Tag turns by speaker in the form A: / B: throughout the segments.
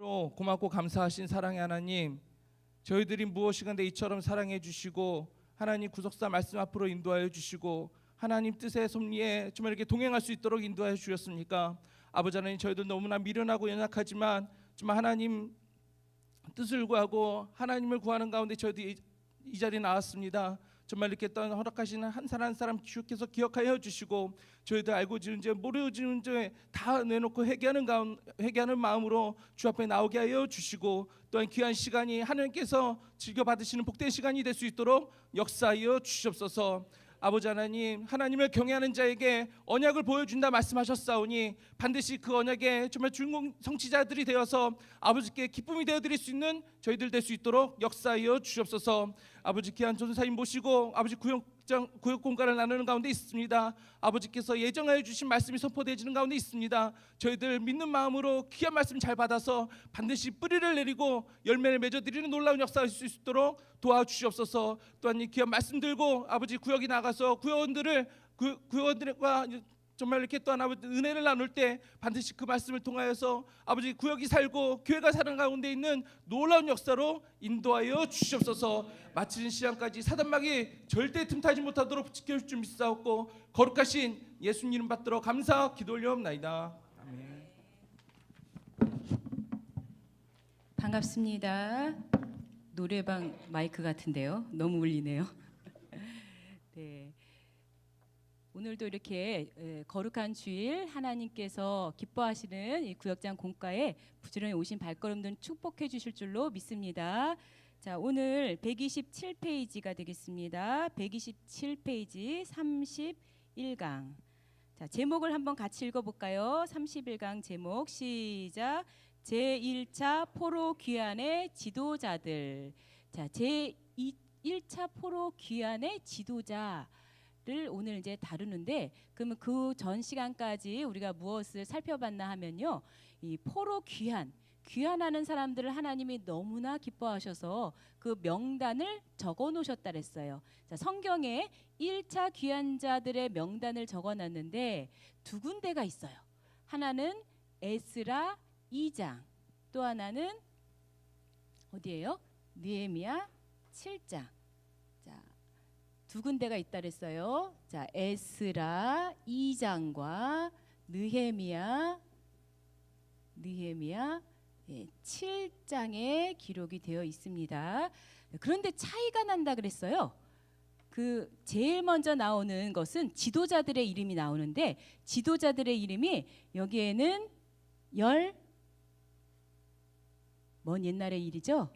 A: 고맙고 감사하신 사랑의 하나님, 저희들이 무엇이간데 이처럼 사랑해 주시고 하나님 구속사 말씀 앞으로 인도하여 주시고 하나님 뜻의 섭리에 정말 이렇게 동행할 수 있도록 인도하여 주셨습니까? 아버지 하나님, 저희들 너무나 미련하고 연약하지만 정말 하나님 뜻을 구하고 하나님을 구하는 가운데 저희들이 이 자리에 나왔습니다. 정말 이렇게 또한 허락하시는 한 사람 한 사람 주께서 기억하여 주시고 저희들 알고 지은 죄 모르고 지은 죄 다 내놓고 회개하는 마음으로 주 앞에 나오게 하여 주시고 또한 귀한 시간이 하나님께서 즐겨 받으시는 복된 시간이 될 수 있도록 역사하여 주시옵소서. 아버지 하나님, 하나님을 경외하는 자에게 언약을 보여준다 말씀하셨사오니 반드시 그 언약의 정말 주인공 성취자들이 되어서 아버지께 기쁨이 되어드릴 수 있는 저희들 될 수 있도록 역사하여 주시옵소서. 아버지 귀한 전사님 모시고 아버지 구역 공간을 나누는 가운데 있습니다. 아버지께서 예정하여 주신 말씀이 선포되어지는 가운데 있습니다. 저희들 믿는 마음으로 귀한 말씀 잘 받아서 반드시 뿌리를 내리고 열매를 맺어드리는 놀라운 역사가 있을 수 있도록 도와주시옵소서. 또한 이 귀한 말씀 들고 아버지 구역에 나가서 구역원들과 정말 이렇게 또한 아버지 은혜를 나눌 때 반드시 그 말씀을 통하여서 아버지 구역이 살고 교회가 사는 가운데 있는 놀라운 역사로 인도하여 주시옵소서. 마치는 시간까지 사단막이 절대 틈타지 못하도록 지켜줄 줄 믿사옵고 거룩하신 예수님 이름 받들어 감사 기도 올려옵나이다. 아멘.
B: 반갑습니다. 노래방 마이크 같은데요. 너무 울리네요. 네. 오늘도 이렇게 거룩한 주일 하나님께서 기뻐하시는 이 구역장 공가에 부지런히 오신 발걸음들 축복해 주실 줄로 믿습니다. 자, 오늘 127페이지가 되겠습니다. 127페이지 31강. 자, 제목을 한번 같이 읽어볼까요? 31강 제목 시작. 제1차 포로 귀환의 지도자들. 자, 제1차 포로 귀환의 지도자. 를 오늘 이제 다루는데, 그러면 그 전 시간까지 우리가 무엇을 살펴봤나 하면요, 이 포로 귀환하는 사람들을 하나님이 너무나 기뻐하셔서 그 명단을 적어 놓으셨다 그랬어요. 자, 성경에 1차 귀환자들의 명단을 적어 놨는데 두 군데가 있어요. 하나는 에스라 2장, 또 하나는 어디예요? 느헤미야 7장. 두 군데가 있다 그랬어요. 자, 에스라 2장과 느헤미야 7장에 기록이 되어 있습니다. 그런데 차이가 난다 그랬어요. 그 제일 먼저 나오는 것은 지도자들의 이름이 나오는데, 지도자들의 이름이 여기에는 먼 옛날의 일이죠.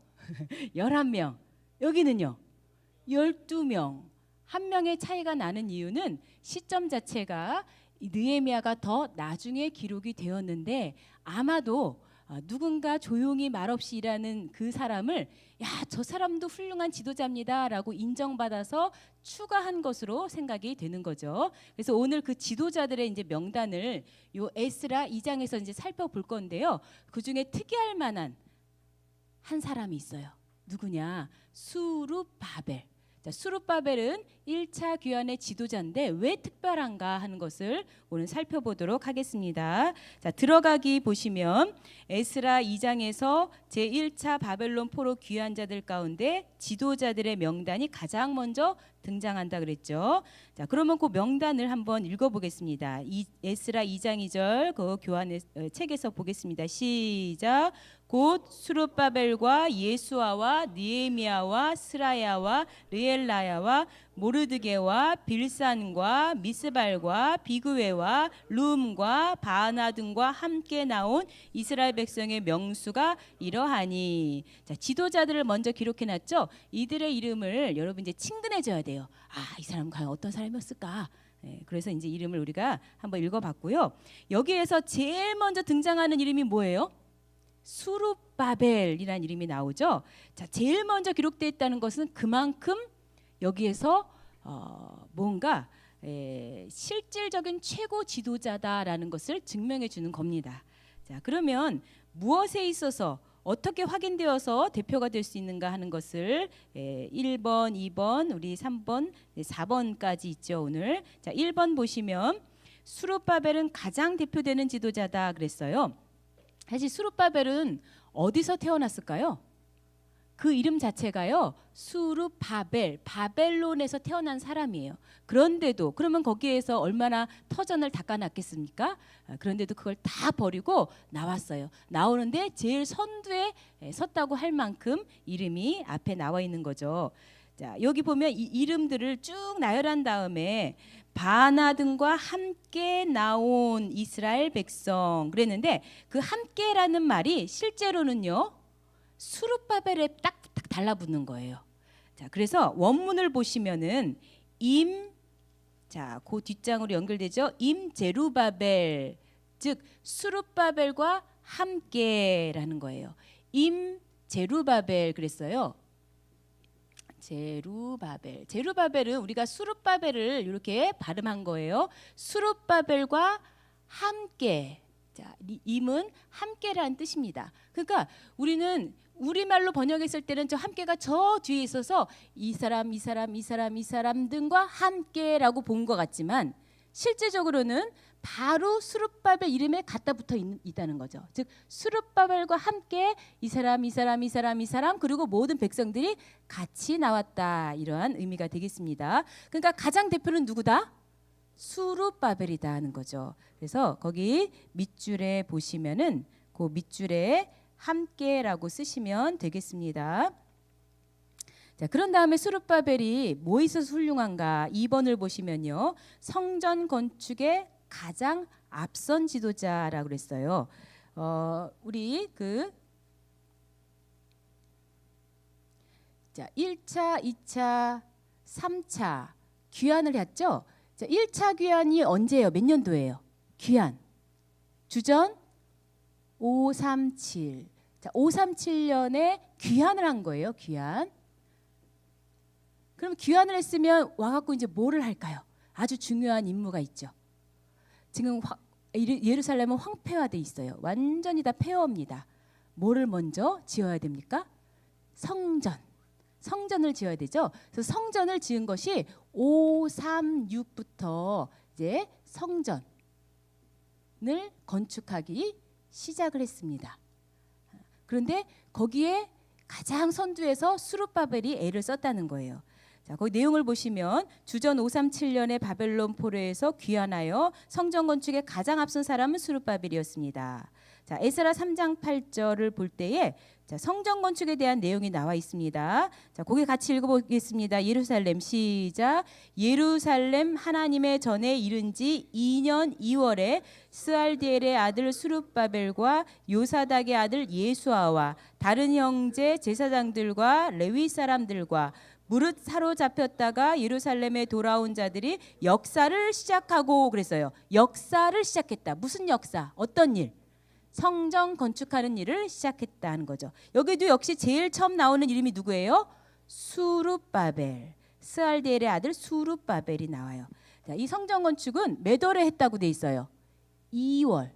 B: 11명. 여기는요 12명. 한 명의 차이가 나는 이유는 시점 자체가 느헤미야가 더 나중에 기록이 되었는데, 아마도 누군가 조용히 말없이 일하는 그 사람을 저 사람도 훌륭한 지도자입니다 라고 인정받아서 추가한 것으로 생각이 되는 거죠. 그래서 오늘 그 지도자들의 이제 명단을 요 에스라 2장에서 이제 살펴볼 건데요, 그 중에 특이할 만한 한 사람이 있어요. 누구냐? 수룹바벨. 자, 수룹바벨은 1차 귀환의 지도자인데 왜 특별한가 하는 것을 오늘 살펴보도록 하겠습니다. 자, 들어가기 보시면 에스라 2장에서 제1차 바벨론 포로 귀환자들 가운데 지도자들의 명단이 가장 먼저 등장한다 그랬죠. 자, 그러면 그 명단을 한번 읽어보겠습니다. 에스라 2장 2절 그 교환의 책에서 보겠습니다. 시작. 곧 수룹바벨과 예수아와 느헤미야와 스라야와 르엘라야와 모르드게와 빌산과 미스발과 비그웨와 룸과 바나 등과 함께 나온 이스라엘 백성의 명수가 이러하니. 자, 지도자들을 먼저 기록해놨죠. 이들의 이름을 여러분 이제 친근해져야 돼요. 이 사람은 과연 어떤 사람이었을까? 그래서 이제 이름을 우리가 한번 읽어봤고요. 여기에서 제일 먼저 등장하는 이름이 뭐예요? 수룹바벨이라는 이름이 나오죠. 자, 제일 먼저 기록되어 있다는 것은 그만큼 여기에서 뭔가 실질적인 최고 지도자다라는 것을 증명해 주는 겁니다. 자, 그러면 무엇에 있어서 어떻게 확인되어서 대표가 될 수 있는가 하는 것을 1번, 2번, 우리 3번, 4번까지 있죠 오늘. 자, 1번 보시면 수룹바벨은 가장 대표되는 지도자다 그랬어요. 사실 수룹바벨은 어디서 태어났을까요? 그 이름 자체가요. 수룹바벨, 바벨론에서 태어난 사람이에요. 그런데도 그러면 거기에서 얼마나 터전을 닦아놨겠습니까? 그런데도 그걸 다 버리고 나왔어요. 나오는데 제일 선두에 섰다고 할 만큼 이름이 앞에 나와 있는 거죠. 자, 여기 보면 이 이름들을 쭉 나열한 다음에 바나등과 함께 나온 이스라엘 백성 그랬는데 그 함께라는 말이 실제로는요. 수룹바벨에 딱 달라붙는 거예요. 자, 그래서 원문을 보시면은 그 뒷장으로 연결되죠. 제루바벨, 즉 수룹바벨과 함께라는 거예요. 제루바벨 그랬어요. 제루바벨은 우리가 수룹바벨을 이렇게 발음한 거예요. 수룹바벨과 함께. 자, 임은 함께라는 뜻입니다. 그러니까 우리는 우리말로 번역했을 때는 저 함께가 저 뒤에 있어서 이 사람 등과 함께라고 본 것 같지만 실제적으로는 바로 수룹바벨 이름에 갖다 붙어 있다는 거죠. 즉 수룹바벨과 함께 이 사람 그리고 모든 백성들이 같이 나왔다 이러한 의미가 되겠습니다. 그러니까 가장 대표는 누구다? 수룹바벨이다 하는 거죠. 그래서 거기 밑줄에 보시면은 그 밑줄에 함께라고 쓰시면 되겠습니다. 자, 그런 다음에 수룹바벨이 뭐 있어서 훌륭한가? 2번을 보시면요. 성전 건축의 가장 앞선 지도자라고 그랬어요. 우리 1차, 2차, 3차 귀환을 했죠. 자, 1차 귀환이 언제예요? 몇 년도예요? 귀환. 주전 537. 자, 537년에 귀환을 한 거예요. 귀환. 그럼 귀환을 했으면 와갖고 이제 뭐를 할까요? 아주 중요한 임무가 있죠. 지금 예루살렘은 황폐화돼 있어요. 완전히 다 폐허입니다. 뭐를 먼저 지어야 됩니까? 성전을 지어야 되죠. 그래서 성전을 지은 것이 536부터 이제 성전을 건축하기 시작을 했습니다. 그런데 거기에 가장 선두에서 수룹바벨이 애를 썼다는 거예요. 자, 거기 내용을 보시면 주전 537년에 바벨론 포로에서 귀환하여 성전 건축에 가장 앞선 사람은 수룹바벨이었습니다. 자, 에스라 3장 8절을 볼 때에 자, 성전 건축에 대한 내용이 나와 있습니다. 자, 거기 같이 읽어보겠습니다. 예루살렘 시작. 예루살렘 하나님의 전에 이른 지 2년 2월에 스알디엘의 아들 수룹바벨과 요사닥의 아들 예수아와 다른 형제 제사장들과 레위 사람들과 무릇 사로잡혔다가 예루살렘에 돌아온 자들이 역사를 시작하고 그랬어요. 역사를 시작했다. 무슨 역사? 어떤 일? 성전 건축하는 일을 시작했다는 거죠. 여기도 역시 제일 처음 나오는 이름이 누구예요? 수룹바벨. 스알디엘의 아들 수룹바벨이 나와요. 자, 이 성전 건축은 몇 월에 했다고 돼 있어요? 2월에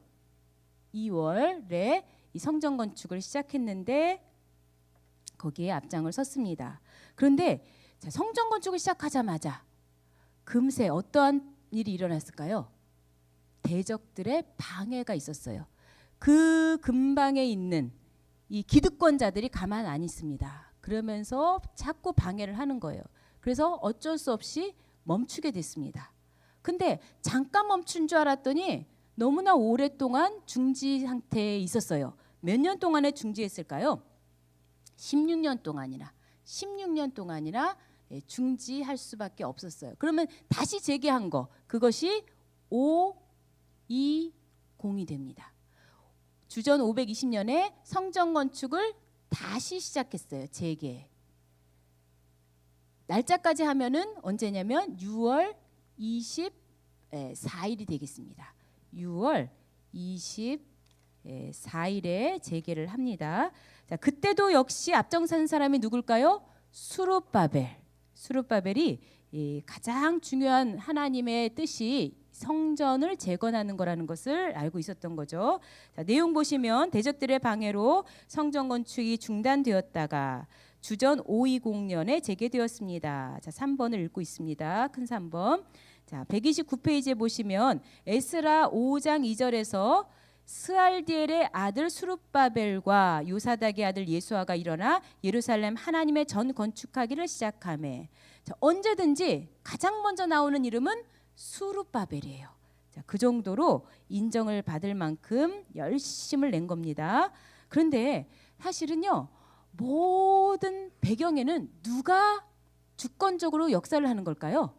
B: 이 성전 건축을 시작했는데 거기에 앞장을 섰습니다. 그런데 자, 성전 건축을 시작하자마자 금세 어떠한 일이 일어났을까요? 대적들의 방해가 있었어요. 그 근방에 있는 이 기득권자들이 가만 안 있습니다. 그러면서 자꾸 방해를 하는 거예요. 그래서 어쩔 수 없이 멈추게 됐습니다. 근데 잠깐 멈춘 줄 알았더니 너무나 오랫동안 중지 상태에 있었어요. 몇 년 동안에 중지했을까요? 16년 동안이나 중지할 수밖에 없었어요. 그러면 다시 재개한 거 그것이 520이 됩니다. 주전 520년에 성전 건축을 다시 시작했어요. 재개. 날짜까지 하면은 언제냐면 6월 24일이 되겠습니다. 6월 24일에 재개를 합니다. 자, 그때도 역시 앞장선 사람이 누굴까요? 수룹바벨이 가장 중요한 하나님의 뜻이 성전을 재건하는 거라는 것을 알고 있었던 거죠. 자, 내용 보시면 대적들의 방해로 성전 건축이 중단되었다가 주전 520년에 재개되었습니다. 자, 3번을 읽고 있습니다. 큰 3번. 자, 129페이지에 보시면 에스라 5장 2절에서 스알디엘의 아들 수룹바벨과 요사닥의 아들 예수아가 일어나 예루살렘 하나님의 전 건축하기를 시작하매. 자, 언제든지 가장 먼저 나오는 이름은 수룹바벨이에요. 자, 그 정도로 인정을 받을 만큼 열심을 낸 겁니다. 그런데 사실은요, 모든 배경에는 누가 주권적으로 역사를 하는 걸까요?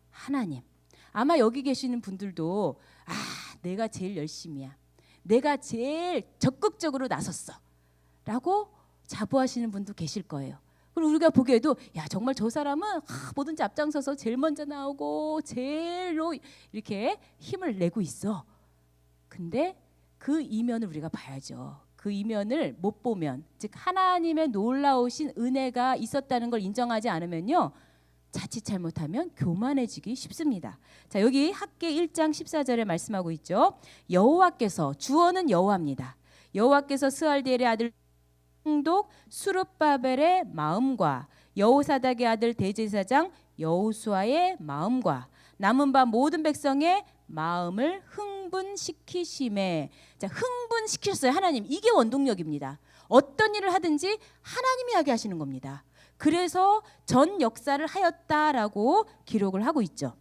B: 하나님. 아마 여기 계시는 분들도 내가 제일 열심이야, 내가 제일 적극적으로 나섰어 라고 자부하시는 분도 계실 거예요. 그리고 우리가 보기에도 야, 정말 저 사람은 뭐든지 앞장서서 제일 먼저 나오고 제일로 이렇게 힘을 내고 있어. 근데 그 이면을 우리가 봐야죠. 그 이면을 못 보면, 즉 하나님의 놀라우신 은혜가 있었다는 걸 인정하지 않으면요, 자칫 잘못하면 교만해지기 쉽습니다. 자, 여기 학계 1장 14절에 말씀하고 있죠. 여호와께서, 주어는 여호와입니다. 여호와께서 스알디엘의 아들 총독 수룹바벨의 마음과 여호사닥의 아들 대제사장 여호수아의 마음과 남은 바 모든 백성의 마음을 흥분시키심에. 자, 흥분시켰어요. 하나님. 이게 원동력입니다. 어떤 일을 하든지 하나님이 하게 하시는 겁니다. 그래서 전 역사를 하였다라고 기록을 하고 있죠.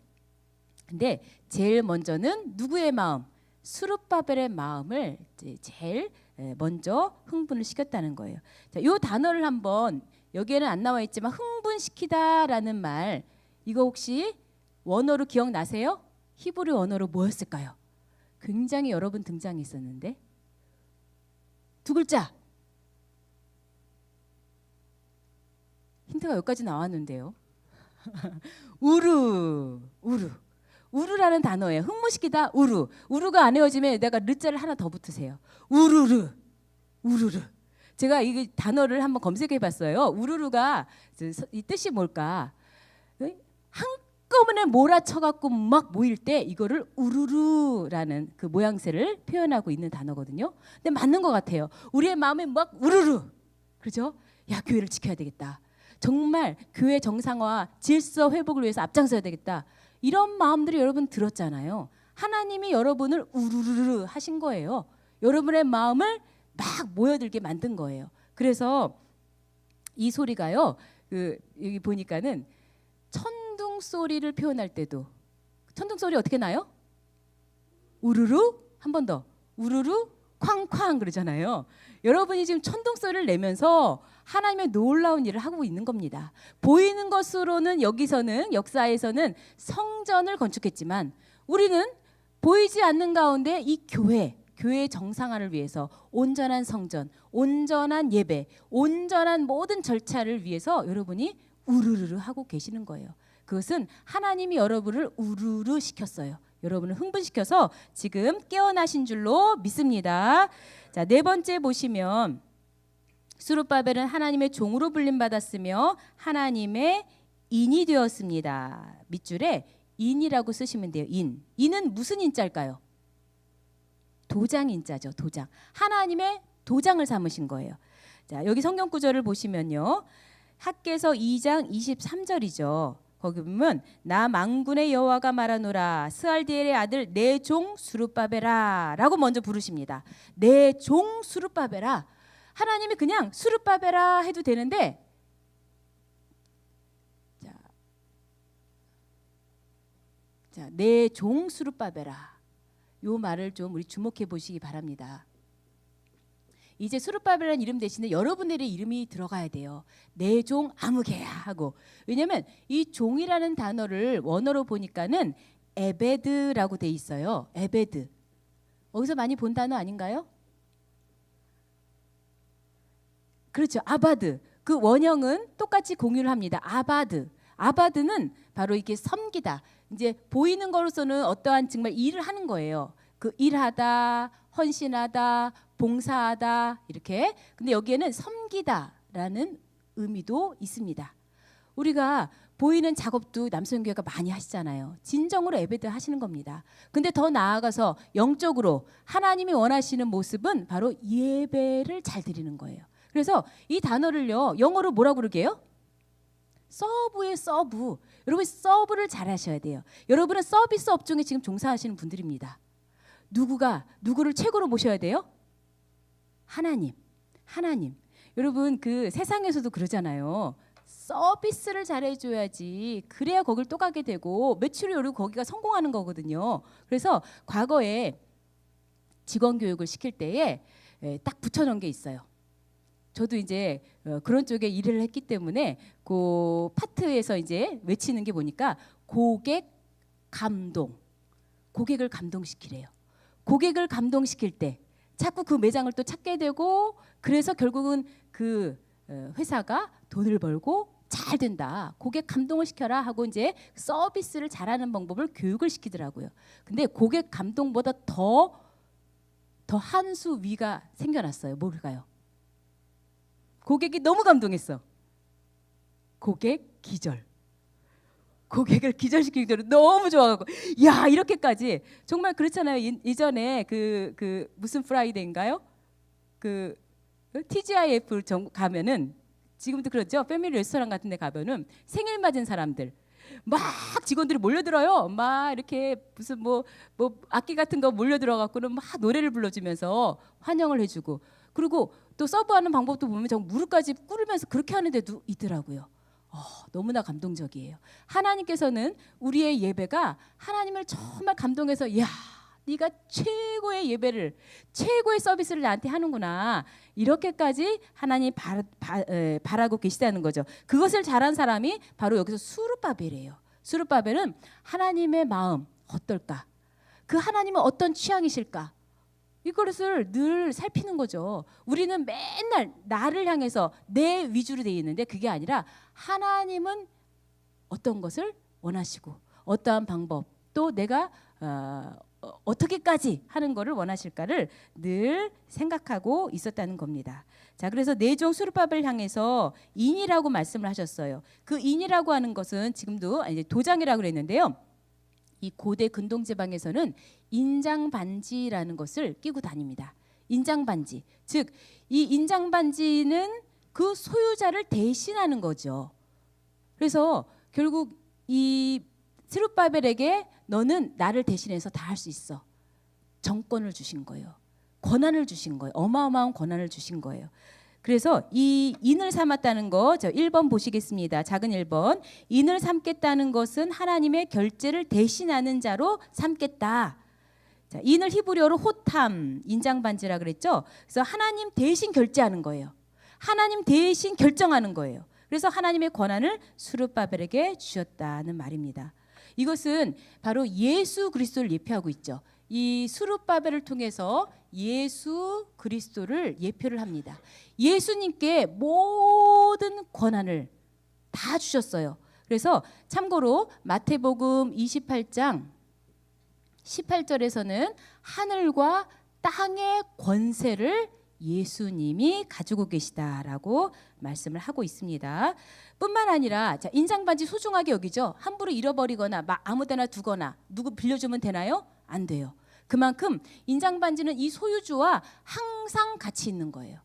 B: 근데 제일 먼저는 누구의 마음? 수룹바벨의 마음을 제일 먼저 흥분을 시켰다는 거예요. 자, 이 단어를 한번, 여기에는 안 나와 있지만 흥분시키다라는 말, 이거 혹시 원어로 기억나세요? 히브리 원어로 뭐였을까요? 굉장히 여러 번 등장했었는데 두 글자. 힌트가 여기까지 나왔는데요. 우르라는 단어예요. 흥분시키다, 우르. 우르가 안 외워지면 내가 르자를 하나 더 붙으세요. 우르르. 제가 이 단어를 한번 검색해봤어요. 우르르가 이 뜻이 뭘까? 한꺼번에 몰아쳐갖고 막 모일 때 이거를 우르르라는 그 모양새를 표현하고 있는 단어거든요. 근데 맞는 것 같아요. 우리의 마음이 막 우르르. 그렇죠? 야, 교회를 지켜야 되겠다. 정말 교회 정상화, 질서 회복을 위해서 앞장서야 되겠다. 이런 마음들이 여러분 들었잖아요. 하나님이 여러분을 우르르르 하신 거예요. 여러분의 마음을 막 모여들게 만든 거예요. 그래서 이 소리가요, 여기 보니까는 천둥 소리를 표현할 때도, 천둥 소리 어떻게 나요? 우르르, 한 번 더, 우르르 쾅쾅 그러잖아요. 여러분이 지금 천둥 소리를 내면서 하나님의 놀라운 일을 하고 있는 겁니다. 보이는 것으로는 여기서는, 역사에서는 성전을 건축했지만 우리는 보이지 않는 가운데 이 교회의 정상화를 위해서 온전한 성전, 온전한 예배, 온전한 모든 절차를 위해서 여러분이 우르르르 하고 계시는 거예요. 그것은 하나님이 여러분을 우르르 시켰어요. 여러분을 흥분시켜서 지금 깨어나신 줄로 믿습니다. 자, 네 번째 보시면 수룹바벨은 하나님의 종으로 불림받았으며 하나님의 인이 되었습니다. 밑줄에 인이라고 쓰시면 돼요. 인은 무슨 인자일까요? 도장 인자죠. 도장. 하나님의 도장을 삼으신 거예요. 자, 여기 성경 구절을 보시면요. 학개서 2장 23절이죠. 거기 보면 나 만군의 여호와가 말하노라 스알디엘의 아들 내 종 수룹바벨아 라고 먼저 부르십니다. 내 종 수룹바벨아. 하나님이 그냥 수룹바벨아 해도 되는데, 자, 내 종 수룹바벨아, 요 말을 좀 우리 주목해 보시기 바랍니다. 이제 수룹바벨이라는 이름 대신에 여러분들의 이름이 들어가야 돼요. 내 종 아무개야 하고. 왜냐하면 이 종이라는 단어를 원어로 보니까는 에베드라고 돼 있어요. 에베드. 어디서 많이 본 단어 아닌가요? 그렇죠. 아바드. 그 원형은 똑같이 공유를 합니다. 아바드. 아바드는 바로 이렇게 섬기다. 이제 보이는 거로서는 어떠한 정말 일을 하는 거예요. 그 일하다, 헌신하다, 봉사하다 이렇게. 근데 여기에는 섬기다라는 의미도 있습니다. 우리가 보이는 작업도 남성교회가 많이 하시잖아요. 진정으로 예배드 하시는 겁니다. 근데 더 나아가서 영적으로 하나님이 원하시는 모습은 바로 예배를 잘 드리는 거예요. 그래서 이 단어를요, 영어로 뭐라고 그러게요? 서브의 서브. 여러분 서브를 잘 하셔야 돼요. 여러분은 서비스 업종에 지금 종사하시는 분들입니다. 누구를 최고로 모셔야 돼요? 하나님. 여러분 그 세상에서도 그러잖아요. 서비스를 잘해줘야지 그래야 거길 또 가게 되고 매출이 오르고 거기가 성공하는 거거든요. 그래서 과거에 직원 교육을 시킬 때에 딱 붙여놓은 게 있어요. 저도 이제 그런 쪽에 일을 했기 때문에 그 파트에서 이제 외치는 게 보니까 고객 감동. 고객을 감동시키래요. 고객을 감동시킬 때 자꾸 그 매장을 또 찾게 되고 그래서 결국은 그 회사가 돈을 벌고 잘 된다. 고객 감동을 시켜라 하고 이제 서비스를 잘하는 방법을 교육을 시키더라고요. 근데 고객 감동보다 더 한 수 위가 생겨났어요. 뭘까요? 고객이 너무 감동했어. 고객 기절. 고객을 기절시키기로 너무 좋아하고 야 이렇게까지 정말 그렇잖아요. 이전에 그 무슨 프라이데이인가요? 그 TGIF 가면은 지금도 그렇죠. 패밀리 레스토랑 같은 데 가면은 생일 맞은 사람들 막 직원들이 몰려들어요. 막 이렇게 무슨 뭐 악기 같은 거 몰려들어갖고는 막 노래를 불러주면서 환영을 해주고 그리고 또 서브하는 방법도 보면 정말 무릎까지 꿇으면서 그렇게 하는 데도 있더라고요. 너무나 감동적이에요. 하나님께서는 우리의 예배가 하나님을 정말 감동해서 야 네가 최고의 예배를 최고의 서비스를 나한테 하는구나 이렇게까지 하나님 바라고 계시다는 거죠. 그것을 잘한 사람이 바로 여기서 수르바벨이에요. 수르바벨은 하나님의 마음 어떨까? 그 하나님은 어떤 취향이실까? 이것을 늘 살피는 거죠. 우리는 맨날 나를 향해서 내 위주로 되어 있는데 그게 아니라 하나님은 어떤 것을 원하시고 어떠한 방법 또 내가 어떻게까지 하는 것을 원하실까를 늘 생각하고 있었다는 겁니다. 자, 그래서 내종 수르바벨을 향해서 인이라고 말씀을 하셨어요. 그 인이라고 하는 것은 지금도 이제 도장이라고 그랬는데요. 이 고대 근동 지방에서는 인장 반지라는 것을 끼고 다닙니다. 인장 반지. 즉 이 인장 반지는 그 소유자를 대신하는 거죠. 그래서 결국 이 스룹바벨에게 너는 나를 대신해서 다 할 수 있어. 정권을 주신 거예요. 권한을 주신 거예요. 어마어마한 권한을 주신 거예요. 그래서 이 인을 삼았다는 거, 저 1번 보시겠습니다. 작은 1번. 인을 삼겠다는 것은 하나님의 결제를 대신하는 자로 삼겠다. 자, 인을 히브리어로 호탐, 인장반지라 그랬죠. 그래서 하나님 대신 결제하는 거예요. 하나님 대신 결정하는 거예요. 그래서 하나님의 권한을 수르바벨에게 주셨다는 말입니다. 이것은 바로 예수 그리스도를 예표하고 있죠. 이 수르바벨을 통해서 예수 그리스도를 예표를 합니다. 예수님께 모든 권한을 다 주셨어요. 그래서 참고로 마태복음 28장 18절에서는 하늘과 땅의 권세를 예수님이 가지고 계시다라고 말씀을 하고 있습니다. 뿐만 아니라 자, 인장반지 소중하게 여기죠. 함부로 잃어버리거나 아무데나 두거나 누구 빌려주면 되나요? 안 돼요. 그만큼 인장반지는 이 소유주와 항상 같이 있는 거예요.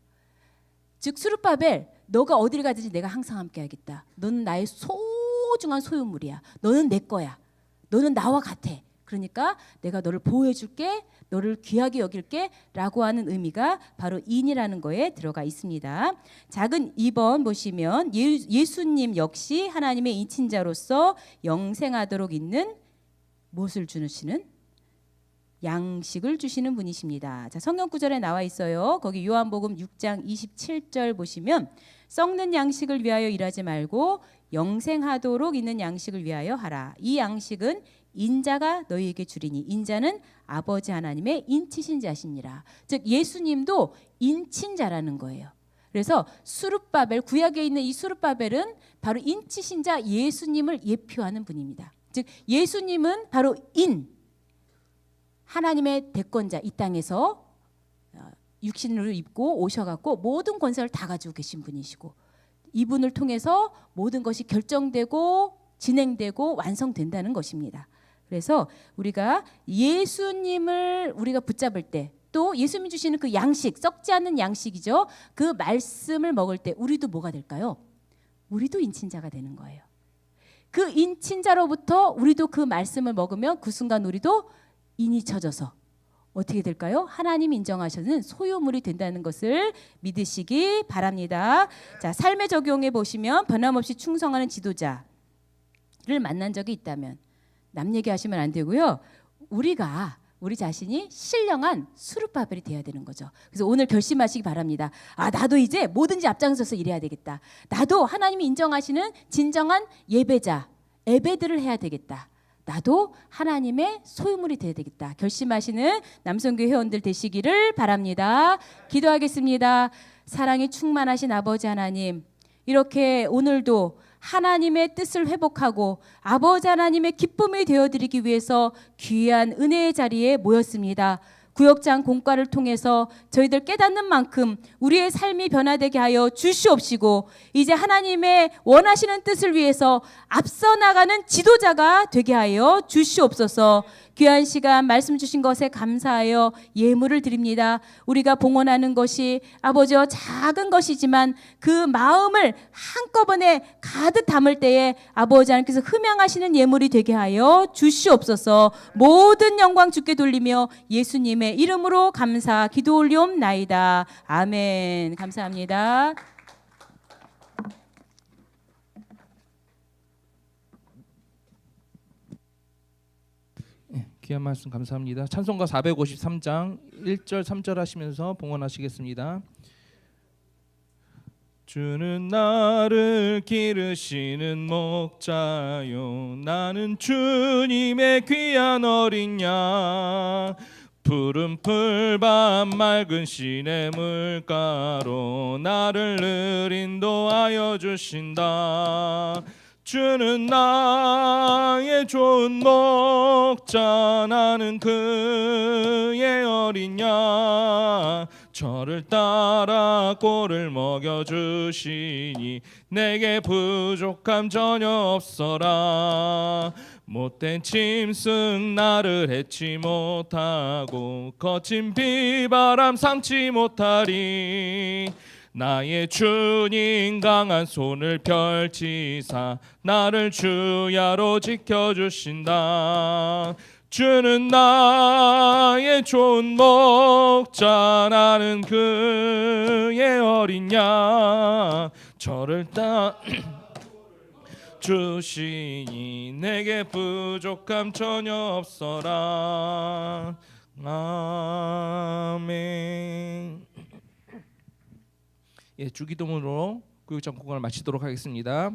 B: 즉 수르바벨 너가 어디를 가든지 내가 항상 함께 하겠다. 너는 나의 소중한 소유물이야. 너는 내 거야. 너는 나와 같아. 그러니까 내가 너를 보호해 줄게. 너를 귀하게 여길게 라고 하는 의미가 바로 인이라는 거에 들어가 있습니다. 작은 2번 보시면 예수님 역시 하나님의 인친자로서 영생하도록 있는 무엇을 주시는? 양식을 주시는 분이십니다. 자, 성경 구절에 나와 있어요. 거기 요한복음 6장 27절 보시면 썩는 양식을 위하여 일하지 말고 영생하도록 있는 양식을 위하여 하라. 이 양식은 인자가 너희에게 주리니 인자는 아버지 하나님의 인치신 자시니라. 즉 예수님도 인친자라는 거예요. 그래서 수르바벨 구약에 있는 이 수르바벨은 바로 인치신 자 예수님을 예표하는 분입니다. 즉 예수님은 바로 하나님의 대권자 이 땅에서 육신을 입고 오셔갖고 모든 권세를 다 가지고 계신 분이시고 이분을 통해서 모든 것이 결정되고 진행되고 완성된다는 것입니다. 그래서 우리가 예수님을 우리가 붙잡을 때 또 예수님이 주시는 그 양식 썩지 않는 양식이죠. 그 말씀을 먹을 때 우리도 뭐가 될까요? 우리도 인친자가 되는 거예요. 그 인친자로부터 우리도 그 말씀을 먹으면 그 순간 우리도 인이 쳐져서 어떻게 될까요? 하나님 인정하셔는 소유물이 된다는 것을 믿으시기 바랍니다. 자, 삶에 적용해 보시면 변함없이 충성하는 지도자를 만난 적이 있다면 남 얘기하시면 안 되고요. 우리 자신이 신령한 수르바벨이 돼야 되는 거죠. 그래서 오늘 결심하시기 바랍니다. 아, 나도 이제 뭐든지 앞장서서 일해야 되겠다. 나도 하나님이 인정하시는 진정한 예배자, 예배들을 해야 되겠다. 나도 하나님의 소유물이 되어야 되겠다. 결심하시는 남성교회 회원들 되시기를 바랍니다. 기도하겠습니다. 사랑이 충만하신 아버지 하나님, 이렇게 오늘도 하나님의 뜻을 회복하고 아버지 하나님의 기쁨이 되어드리기 위해서 귀한 은혜의 자리에 모였습니다. 구역장 공과를 통해서 저희들 깨닫는 만큼 우리의 삶이 변화되게 하여 주시옵시고, 이제 하나님의 원하시는 뜻을 위해서 앞서 나가는 지도자가 되게 하여 주시옵소서. 귀한 시간 말씀 주신 것에 감사하여 예물을 드립니다. 우리가 봉헌하는 것이 아버지여 작은 것이지만 그 마음을 한꺼번에 가득 담을 때에 아버지 하나님께서 흠양하시는 예물이 되게 하여 주시옵소서. 모든 영광 주께 돌리며 예수님의 이름으로 감사 기도 올리옵나이다. 아멘. 감사합니다.
A: 귀한 말씀 감사합니다. 찬송가 453장 1절 3절 하시면서 봉헌하시겠습니다. 주는 나를 기르시는 목자요, 나는 주님의 귀한 어린 양. 푸른 풀밭 맑은 시냇물가로 나를 늘 인도하여 주신다. 주는 나의 좋은 목자, 나는 그의 어린 양. 저를 따라 꼴을 먹여주시니 내게 부족함 전혀 없어라. 못된 짐승 나를 해치 못하고 거친 비바람 삼지 못하리. 나의 주님 강한 손을 펼치사 나를 주야로 지켜주신다. 주는 나의 좋은 목자, 나는 그의 어린 양. 저를 따 주시니 내게 부족함 전혀 없어라. 아멘. 예, 주기도문으로 구역장 공간을 마치도록 하겠습니다.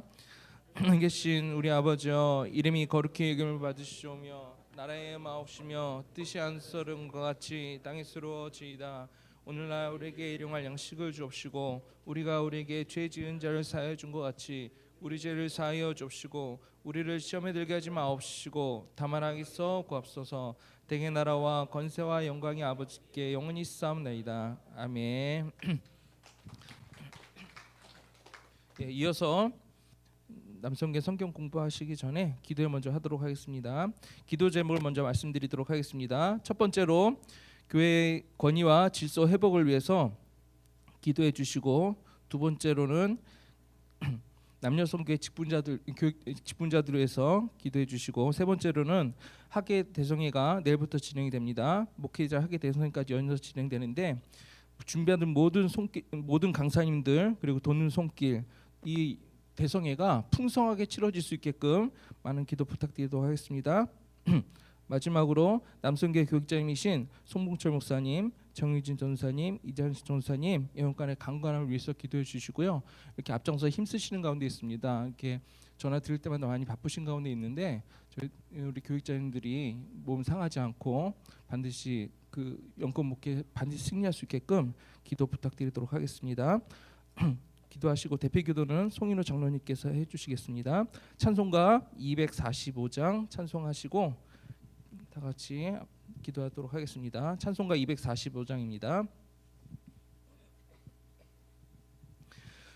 A: 계신 우리 아버지여, 이름이 거룩히 여김을 받으시오며 나라의 마옵시며 뜻이 안서름과 같이 땅에 이루어지이다. 오늘날 우리에게 일용할 양식을 주옵시고 우리가 우리에게 죄 지은 자를 사하여 준 것 같이 우리 죄를 사하여 주옵시고 우리를 시험에 들게 하지 마옵시고 다만 악에서 구하옵소서. 대개 나라와 권세와 영광이 아버지께 영원히 있사옵나이다. 아멘. 예, 이어서 남성계 성경 공부하시기 전에 기도를 먼저 하도록 하겠습니다. 기도 제목을 먼저 말씀드리도록 하겠습니다. 첫 번째로 교회의 권위와 질서 회복을 위해서 기도해 주시고, 두 번째로는 남녀 성교회 직분자들을 위해서 기도해 주시고, 세 번째로는 학예 대성회가 내일부터 진행이 됩니다. 목회자 학예 대성회까지 연이어서 진행되는데 준비하는 모든 강사님들 그리고 돕는 손길, 이 대성회가 풍성하게 치러질 수 있게끔 많은 기도 부탁드리도록 하겠습니다. 마지막으로 남성교회 교육장님이신 송봉철 목사님, 정유진 전사님, 이장식 전사님 영혼간의 강건함을 위해서 기도해 주시고요. 이렇게 앞장서 힘쓰시는 가운데 있습니다. 이렇게 전화 드릴 때마다 많이 바쁘신 가운데 있는데 우리 교육장님들이 몸 상하지 않고 반드시 그 영권 목회 반드시 승리할 수 있게끔 기도 부탁드리도록 하겠습니다. 기도하시고 대표 기도는 송인호 장로님께서 해주시겠습니다. 찬송가 245장 찬송하시고 다 같이 기도하도록 하겠습니다. 찬송가 245장입니다.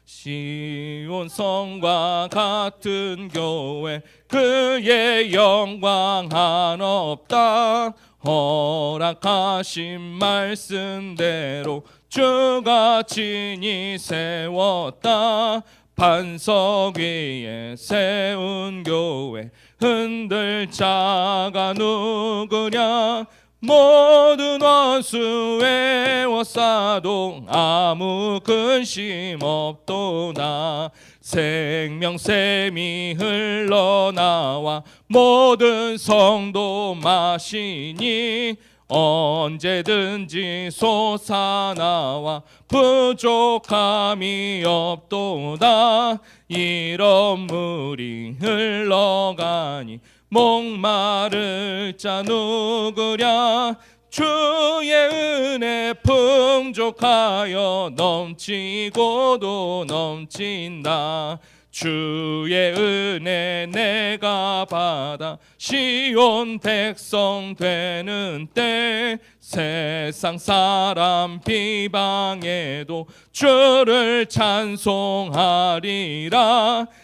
A: 시온 성과 같은 교회, 그의 영광 한없다. 허락하신 말씀대로 주가 친히 세웠다. 반석 위에 세운 교회, 흔들 자가 누구냐. 모든 원수 외워싸도 아무 근심 없도다. 생명샘이 흘러나와 모든 성도 마시니 언제든지 솟아나와 부족함이 없도다. 이런 물이 흘러가니 목마를 자 누구랴. 주의 은혜 풍족하여 넘치고도 넘친다. 주의 은혜 내가 받아 시온 백성 되는 때 세상 사람 비방해도 주를 찬송하리라.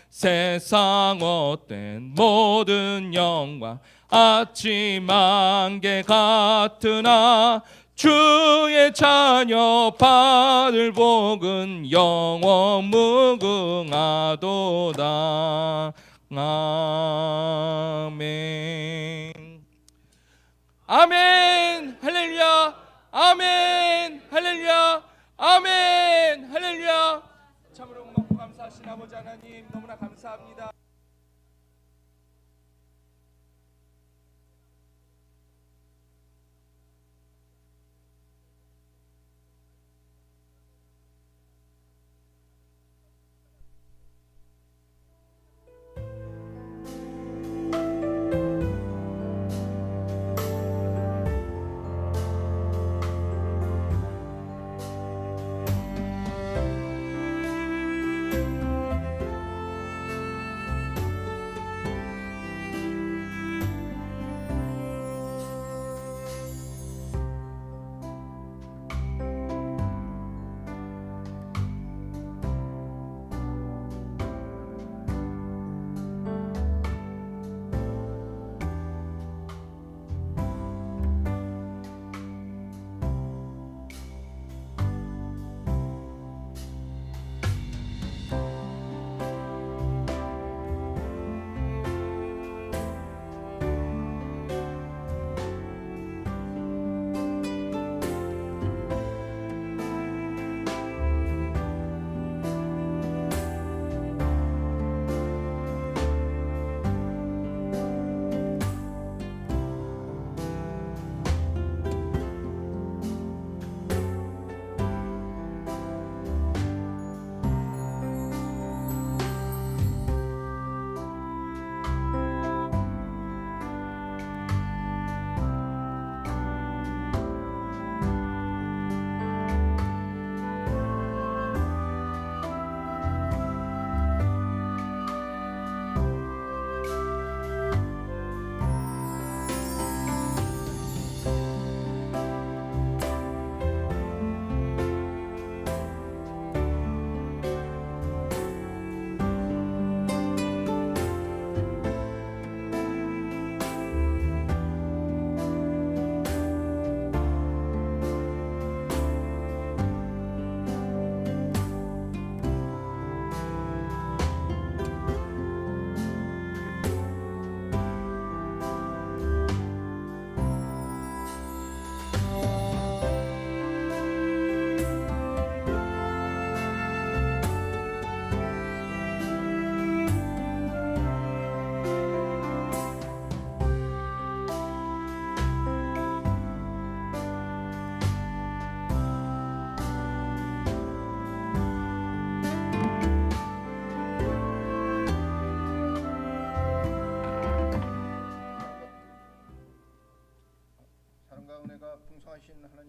A: 세상 헛된 모든 영광 아침 안개 같으나 주의 자녀 받을 복은 영원 무궁하도다. 아멘. 아멘. 할렐루야. 아멘. 할렐루야. 아멘. 할렐루야. 참으로 먹고 감사하신 아버지 하나님 너무나 감사합니다.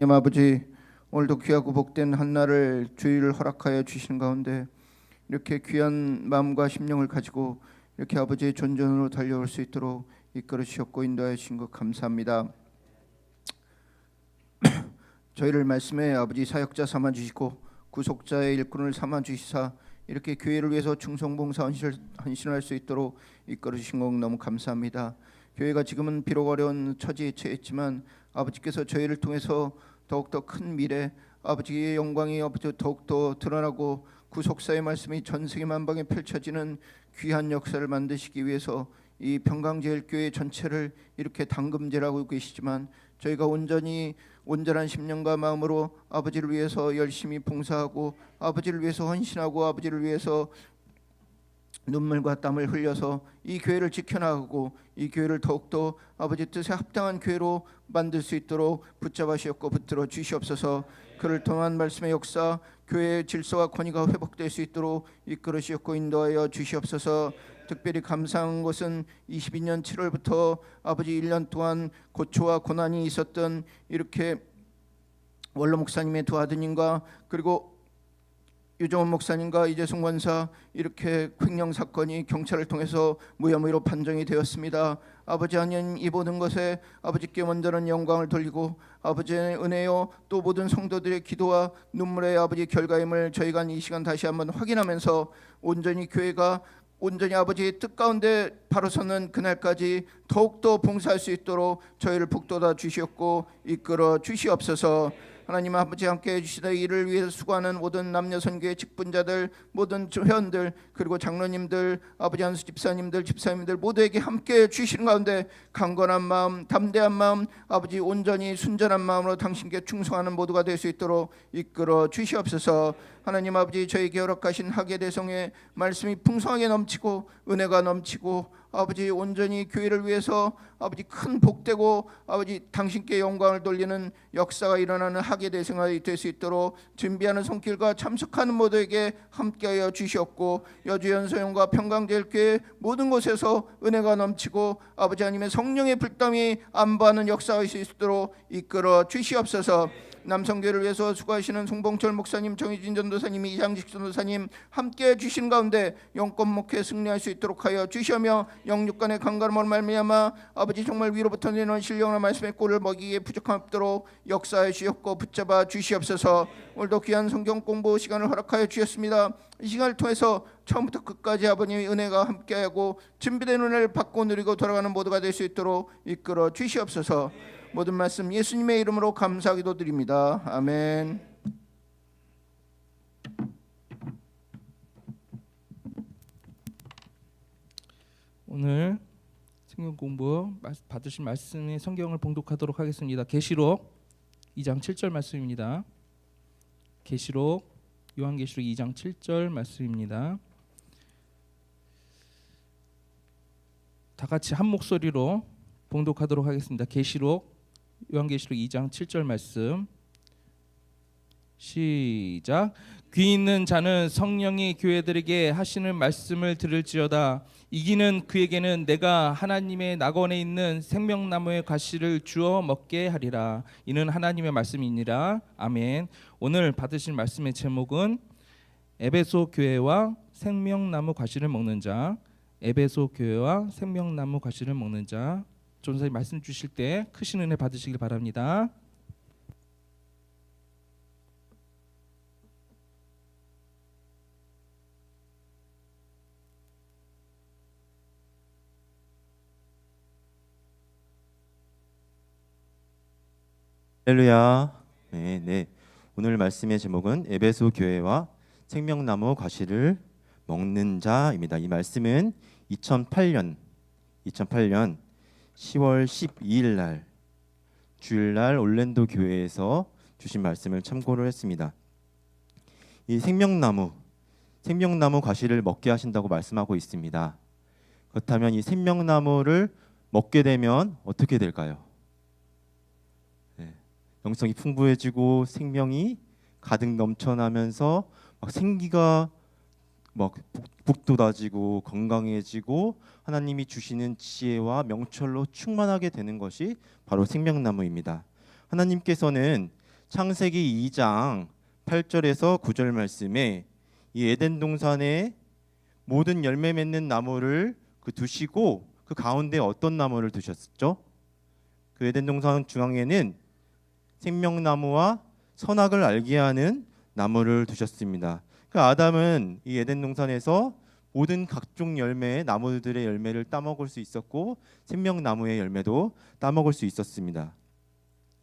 C: 하나님 아버지, 오늘도 귀하고 복된 한날을 주의를 허락하여 주시는 가운데 이렇게 귀한 마음과 심령을 가지고 이렇게 아버지의 존전으로 달려올 수 있도록 이끌어 주셨고 인도하여 주신 것 감사합니다. 저희를 말씀에 아버지 사역자 삼아 주시고 구속자의 일꾼을 삼아 주시사 이렇게 교회를 위해서 충성봉사 헌신할 수 있도록 이끌어 주신 것 너무 감사합니다. 교회가 지금은 비록 어려운 처지에 처했지만 아버지께서 저희를 통해서 더욱더 큰 미래 아버지의 영광이 아버지 더욱더 드러나고 구속사의 말씀이 전 세계 만방에 펼쳐지는 귀한 역사를 만드시기 위해서 이 평강제일교회 전체를 이렇게 당금제라고 계시지만 저희가 온전한 심령과 마음으로 아버지를 위해서 열심히 봉사하고 아버지를 위해서 헌신하고 아버지를 위해서 눈물과 땀을 흘려서 이 교회를 지켜나가고 이 교회를 더욱더 아버지 뜻에 합당한 교회로 만들 수 있도록 붙잡아 주셨고 붙들어 주시옵소서. 그를 통한 말씀의 역사, 교회의 질서와 권위가 회복될 수 있도록 이끌어 주셨고 인도하여 주시옵소서. 특별히 감사한 것은 22년 7월부터 아버지 1년 동안 고초와 고난이 있었던 이렇게 원로 목사님의 두 아드님과 그리고 유정원 목사님과 이재송 권사 이렇게 횡령 사건이 경찰을 통해서 무혐의로 판정이 되었습니다. 아버지 하나님, 이 모든 것에 아버지께 먼저는 영광을 돌리고 아버지의 은혜요 또 모든 성도들의 기도와 눈물의 아버지 결과임을 저희가 이 시간 다시 한번 확인하면서 온전히 교회가 온전히 아버지의 뜻 가운데 바로 서는 그날까지 더욱더 봉사할 수 있도록 저희를 북돋아 주시옵고 이끌어 주시옵소서. 하나님 아버지 함께 해주시다. 이를 위해서 수고하는 모든 남녀 선교의 직분자들, 모든 회원들, 그리고 장로님들, 아버지 한수 집사님들 모두에게 함께 주시는 가운데 강건한 마음, 담대한 마음, 아버지 온전히 순전한 마음으로 당신께 충성하는 모두가 될 수 있도록 이끌어 주시옵소서. 하나님 아버지, 저에게 허락하신 학예 대성의 말씀이 풍성하게 넘치고 은혜가 넘치고 아버지 온전히 교회를 위해서 아버지 큰 복되고 아버지 당신께 영광을 돌리는 역사가 일어나는 학예 대성이 될 수 있도록 준비하는 손길과 참석하는 모두에게 함께하여 주시옵고 여주연소용과 평강제일교회 모든 곳에서 은혜가 넘치고 아버지 하나님의 성령의 불담이 안보하는 역사가 있을 수 있도록 이끌어 주시옵소서. 남성교회를 위해서 수고하시는 송봉철 목사님, 정희진 전도사님, 이장식 전도사님 함께해 주신 가운데 영권 목회 승리할 수 있도록 하여 주시며 영육간의 강건함으로 말미암아 아버지 정말 위로부터 내놓은 신령한 말씀의 꼴을 먹이기에 부족함 없도록 역사해 주셨고 붙잡아 주시옵소서. 오늘도 귀한 성경 공부 시간을 허락하여 주셨습니다. 이 시간을 통해서 처음부터 끝까지 아버님의 은혜가 함께하고 준비된 은혜를 받고 누리고 돌아가는 모두가 될 수 있도록 이끌어 주시옵소서. 모든 말씀 예수님의 이름으로 감사하기도 드립니다. 아멘.
A: 오늘 성경 공부 받으신 말씀의 성경을 봉독하도록 하겠습니다. 계시록 2장 7절 말씀입니다. 계시록 요한계시록 2장 7절 말씀입니다. 다 같이 한 목소리로 봉독하도록 하겠습니다. 계시록 요한계시록 2장 7절 말씀 시작. 귀 있는 자는 성령이 교회들에게 하시는 말씀을 들을지어다. 이기는 그에게는 내가 하나님의 낙원에 있는 생명나무의 과실을 주어 먹게 하리라. 이는 하나님의 말씀이니라. 아멘. 오늘 받으실 말씀의 제목은 에베소 교회와 생명나무 과실을 먹는 자. 에베소 교회와 생명나무 과실을 먹는 자. 전사님 말씀 주실 때 크신 은혜 받으시길 바랍니다.
D: 할렐루야. 네. 오늘 말씀의 제목은 에베소 교회와 생명나무 과실을 먹는 자입니다. 이 말씀은 2008년 10월 12일 날 주일날 올랜도 교회에서 주신 말씀을 참고를 했습니다. 이 생명나무 과실을 먹게 하신다고 말씀하고 있습니다. 그렇다면 이 생명나무를 먹게 되면 어떻게 될까요? 영성이 풍부해지고 생명이 가득 넘쳐나면서 막 생기가 막 북돋아지고 건강해지고 하나님이 주시는 지혜와 명철로 충만하게 되는 것이 바로 생명나무입니다. 하나님께서는 창세기 2장 8절에서 9절 말씀에 이 에덴 동산에 모든 열매 맺는 나무를 두시고 그 가운데 어떤 나무를 두셨죠? 그 에덴 동산 중앙에는 생명나무와 선악을 알게 하는 나무를 두셨습니다. 그 아담은 이 에덴 동산에서 모든 각종 열매, 나무들의 열매를 따먹을 수 있었고 생명나무의 열매도 따먹을 수 있었습니다.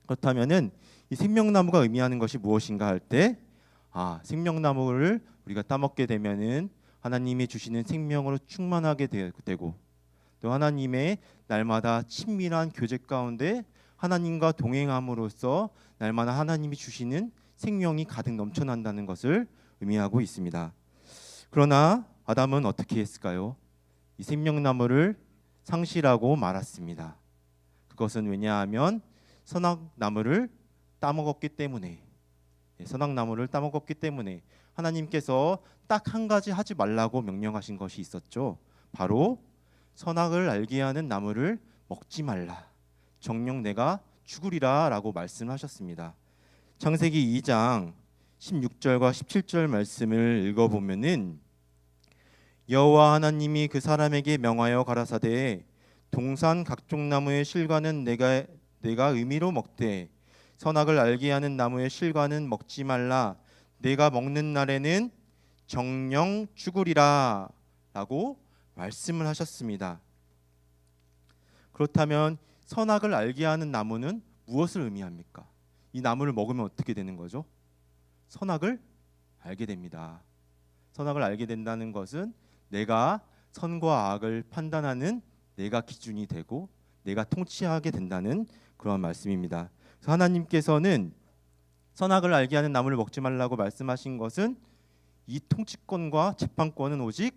D: 그렇다면은 이 생명나무가 의미하는 것이 무엇인가 할 때, 생명나무를 우리가 따먹게 되면은 하나님이 주시는 생명으로 충만하게 되고 또 하나님의 날마다 친밀한 교제 가운데 하나님과 동행함으로써 날마다 하나님이 주시는 생명이 가득 넘쳐난다는 것을 의미하고 있습니다. 그러나 아담은 어떻게 했을까요? 이 생명나무를 상실하고 말았습니다. 그것은 왜냐하면 선악나무를 따먹었기 때문에, 선악나무를 따먹었기 때문에 하나님께서 딱 한 가지 하지 말라고 명령하신 것이 있었죠. 바로 선악을 알게 하는 나무를 먹지 말라. 정녕 내가 죽으리라 라고 말씀하셨습니다. 창세기 2장 16절과 17절 말씀을 읽어보면은 여호와 하나님이 그 사람에게 명하여 가라사대 동산 각종 나무의 실과는 내가 의미로 먹되 선악을 알게 하는 나무의 실과는 먹지 말라. 내가 먹는 날에는 정녕 죽으리라 라고 말씀을 하셨습니다. 그렇다면 선악을 알게 하는 나무는 무엇을 의미합니까? 이 나무를 먹으면 어떻게 되는 거죠? 선악을 알게 됩니다. 선악을 알게 된다는 것은 내가 선과 악을 판단하는 내가 기준이 되고 내가 통치하게 된다는 그런 말씀입니다. 그래서 하나님께서는 선악을 알게 하는 나무를 먹지 말라고 말씀하신 것은 이 통치권과 재판권은 오직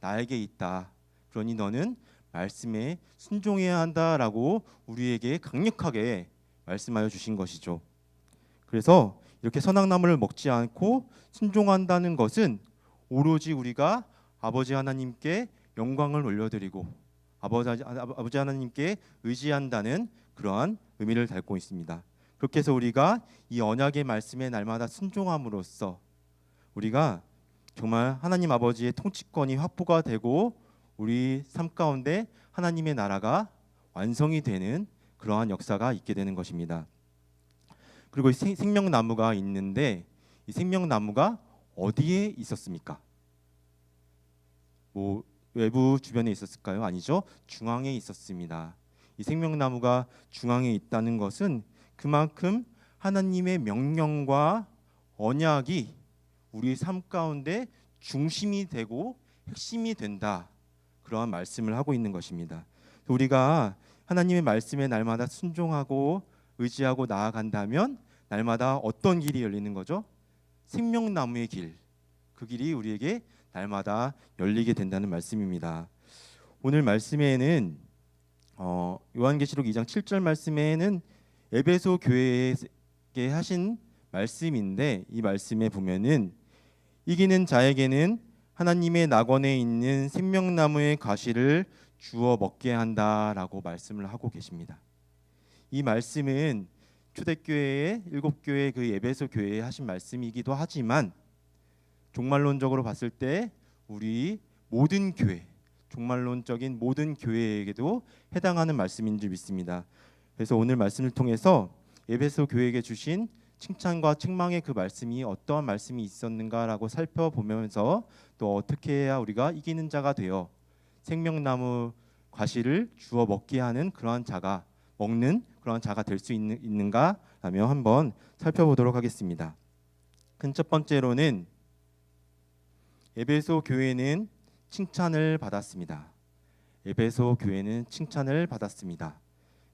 D: 나에게 있다. 그러니 너는 말씀에 순종해야 한다라고 우리에게 강력하게 말씀하여 주신 것이죠. 그래서 이렇게 선악나무를 먹지 않고 순종한다는 것은 오로지 우리가 아버지 하나님께 영광을 올려드리고 아버지 하나님께 의지한다는 그러한 의미를 담고 있습니다. 그렇게 해서 우리가 이 언약의 말씀에 날마다 순종함으로써 우리가 정말 하나님 아버지의 통치권이 확보가 되고 우리 삶 가운데 하나님의 나라가 완성이 되는 그러한 역사가 있게 되는 것입니다. 그리고 생명나무가 있는데 이 생명나무가 어디에 있었습니까? 뭐 외부 주변에 있었을까요? 아니죠. 중앙에 있었습니다. 이 생명나무가 중앙에 있다는 것은 그만큼 하나님의 명령과 언약이 우리 삶 가운데 중심이 되고 핵심이 된다. 그러한 말씀을 하고 있는 것입니다. 우리가 하나님의 말씀에 날마다 순종하고 의지하고 나아간다면 날마다 어떤 길이 열리는 거죠? 생명나무의 길. 그 길이 우리에게 날마다 열리게 된다는 말씀입니다. 오늘 말씀에는 요한계시록 2장 7절 말씀에는 에베소 교회에게 하신 말씀인데 이 말씀에 보면은 이기는 자에게는 하나님의 낙원에 있는 생명나무의 가시를 주어 먹게 한다라고 말씀을 하고 계십니다. 이 말씀은 초대교회의 7교회 그 에베소 교회에 하신 말씀이기도 하지만 종말론적으로 봤을 때 우리 모든 교회, 종말론적인 모든 교회에게도 해당하는 말씀인 줄 믿습니다. 그래서 오늘 말씀을 통해서 에베소 교회에게 주신 칭찬과 책망의 그 말씀이 어떠한 말씀이 있었는가라고 살펴보면서 또 어떻게 해야 우리가 이기는 자가 되어 생명나무 과실을 주워 먹게 하는 그러한 자가 먹는 그러한 자가 될 수 있는가라며 한번 살펴보도록 하겠습니다. 첫 번째로는 에베소 교회는 칭찬을 받았습니다. 에베소 교회는 칭찬을 받았습니다.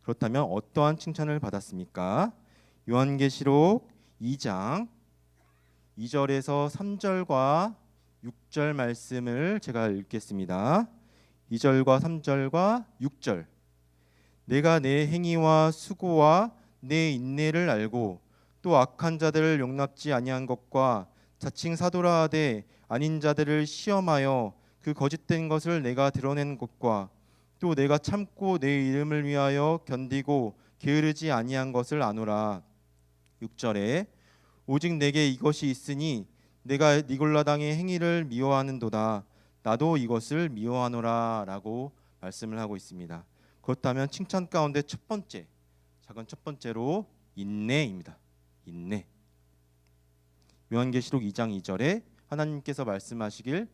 D: 그렇다면 어떠한 칭찬을 받았습니까? 요한계시록 2장 2절에서 3절과 6절 말씀을 제가 읽겠습니다. 2절과 3절과 6절. 내가 내 행위와 수고와 내 인내를 알고 또 악한 자들을 용납지 아니한 것과 자칭 사도라 하되 아닌 자들을 시험하여 그 거짓된 것을 내가 드러낸 것과 또 내가 참고 내 이름을 위하여 견디고 게으르지 아니한 것을 아노라. 6절에 오직 내게 이것이 있으니 내가 니골라당의 행위를 미워하는도다. 나도 이것을 미워하노라 라고 말씀을 하고 있습니다. 그렇다면 칭찬 가운데 첫 번째, 작은 첫 번째로 인내입니다. 인내. 요한계시록 2장 2절에 하나님께서 말씀하시길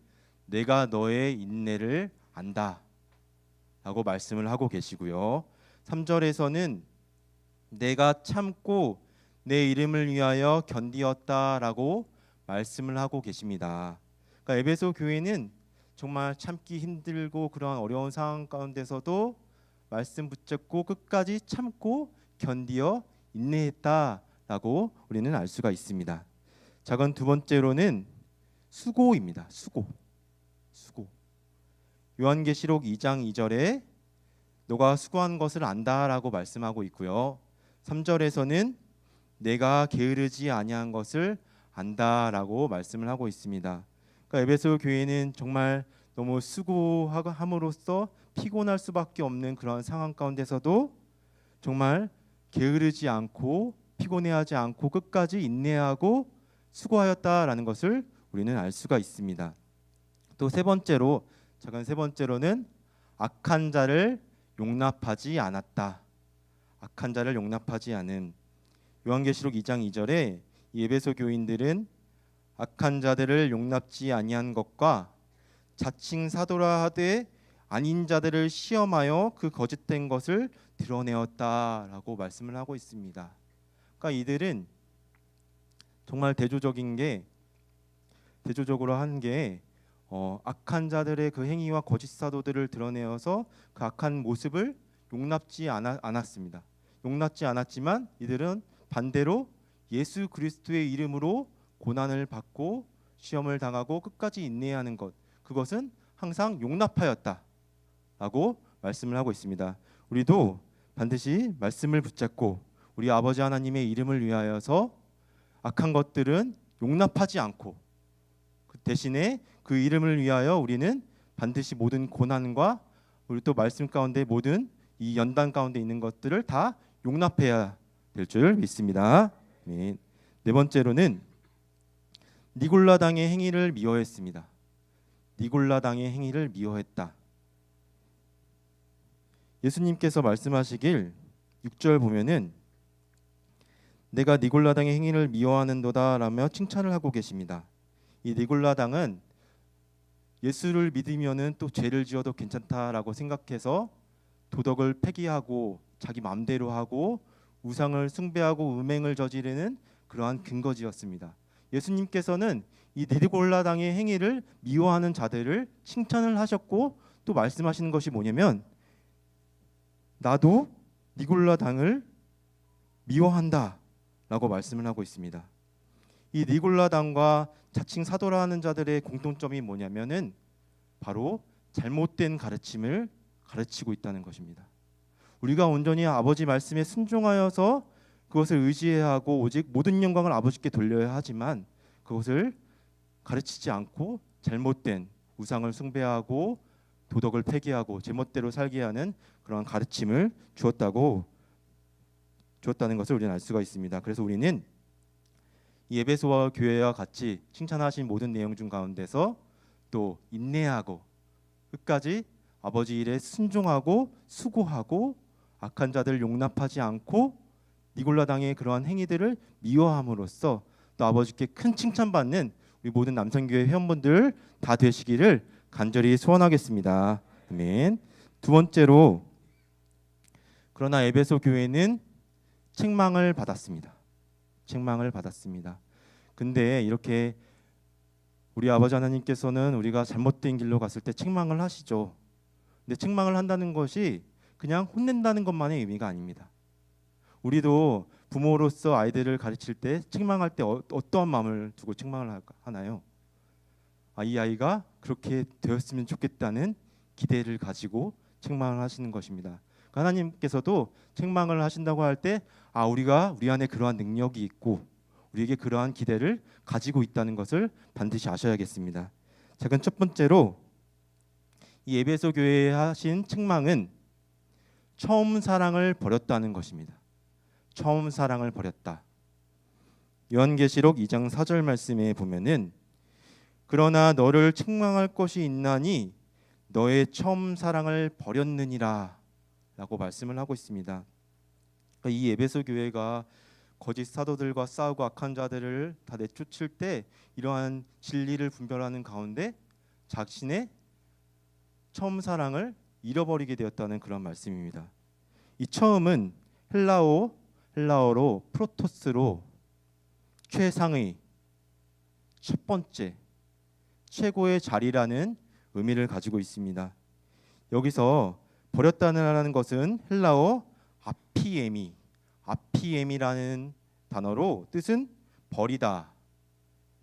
D: 내가 너의 인내를 안다 라고 말씀을 하고 계시고요. 3절에서는 내가 참고 내 이름을 위하여 견디었다라고 말씀을 하고 계십니다. 그러니까 에베소 교회는 정말 참기 힘들고 그런 어려운 상황 가운데서도 말씀 붙잡고 끝까지 참고 견디어 인내했다라고 우리는 알 수가 있습니다. 자, 그럼 두 번째로는 수고입니다. 수고. 요한계시록 2장 2절에 너가 수고한 것을 안다라고 말씀하고 있고요. 3절에서는 내가 게으르지 아니한 것을 안다라고 말씀을 하고 있습니다. 그러니까 에베소 교회는 정말 너무 수고함으로써 피곤할 수밖에 없는 그런 상황 가운데서도 정말 게으르지 않고 피곤해하지 않고 끝까지 인내하고 수고하였다라는 것을 우리는 알 수가 있습니다. 또 세 번째로는 악한 자를 용납하지 않았다. 악한 자를 용납하지 않은. 요한계시록 2장 2절에 이 에베소 교인들은 악한 자들을 용납지 아니한 것과 자칭 사도라 하되 아닌 자들을 시험하여 그 거짓된 것을 드러내었다라고 말씀을 하고 있습니다. 그러니까 이들은 정말 대조적으로 한 게 악한 자들의 그 행위와 거짓 사도들을 드러내어서 그 악한 모습을 용납지 않았습니다. 용납지 않았지만 이들은 반대로 예수 그리스도의 이름으로 고난을 받고 시험을 당하고 끝까지 인내하는 것, 그것은 항상 용납하였다라고 말씀을 하고 있습니다. 우리도 반드시 말씀을 붙잡고 우리 아버지 하나님의 이름을 위하여서 악한 것들은 용납하지 않고 그 대신에 그 이름을 위하여 우리는 반드시 모든 고난과 우리 또 말씀 가운데 모든 이 연단 가운데 있는 것들을 다 용납해야 될 줄 믿습니다. 네 번째로는 니골라당의 행위를 미워했습니다. 니골라당의 행위를 미워했다. 예수님께서 말씀하시길 6절 보면은 내가 니골라당의 행위를 미워하는도다라며 칭찬을 하고 계십니다. 이 니골라당은 예수를 믿으면은 또 죄를 지어도 괜찮다라고 생각해서 도덕을 폐기하고 자기 마음대로 하고 우상을 숭배하고 음행을 저지르는 그러한 근거지였습니다. 예수님께서는 이 니골라당의 행위를 미워하는 자들을 칭찬을 하셨고 또 말씀하시는 것이 뭐냐면 나도 니골라당을 미워한다 라고 말씀을 하고 있습니다. 이 니골라당과 자칭 사도라 하는 자들의 공통점이 뭐냐면은 바로 잘못된 가르침을 가르치고 있다는 것입니다. 우리가 온전히 아버지 말씀에 순종하여서 그것을 의지해야 하고 오직 모든 영광을 아버지께 돌려야 하지만 그것을 가르치지 않고 잘못된 우상을 숭배하고 도덕을 폐기하고 제멋대로 살게 하는 그런 가르침을 주었다는 것을 우리는 알 수가 있습니다. 그래서 우리는 이 에베소와 교회와 같이 칭찬하신 모든 내용 중 가운데서 또 인내하고 끝까지 아버지 일에 순종하고 수고하고 악한 자들을 용납하지 않고 니골라당의 그러한 행위들을 미워함으로써 또 아버지께 큰 칭찬받는 우리 모든 남성교회 회원분들 다 되시기를 간절히 소원하겠습니다. 아멘. 두 번째로 그러나 에베소 교회는 책망을 받았습니다. 근데 이렇게 우리 아버지 하나님께서는 우리가 잘못된 길로 갔을 때 책망을 하시죠. 근데 책망을 한다는 것이 그냥 혼낸다는 것만의 의미가 아닙니다. 우리도 부모로서 아이들을 가르칠 때 책망할 때 어떠한 마음을 두고 책망을 하나요? 이 아이가 그렇게 되었으면 좋겠다는 기대를 가지고 책망을 하시는 것입니다. 하나님께서도 책망을 하신다고 할 때 우리가 우리 안에 그러한 능력이 있고 우리에게 그러한 기대를 가지고 있다는 것을 반드시 아셔야겠습니다. 자, 그럼 첫 번째로 이 에베소 교회에 하신 책망은 처음 사랑을 버렸다는 것입니다. 처음 사랑을 버렸다. 요한계시록 2장 4절 말씀에 보면은 그러나 너를 책망할 것이 있나니 너의 처음 사랑을 버렸느니라 라고 말씀을 하고 있습니다. 이 에베소 교회가 거짓 사도들과 싸우고 악한 자들을 다 내쫓을 때 이러한 진리를 분별하는 가운데 자신의 처음 사랑을 잃어버리게 되었다는 그런 말씀입니다. 이 처음은 헬라어로 프로토스로 최상의 첫 번째 최고의 자리라는 의미를 가지고 있습니다. 여기서 버렸다는 것은 헬라어 아피엠이라는 단어로 뜻은 버리다,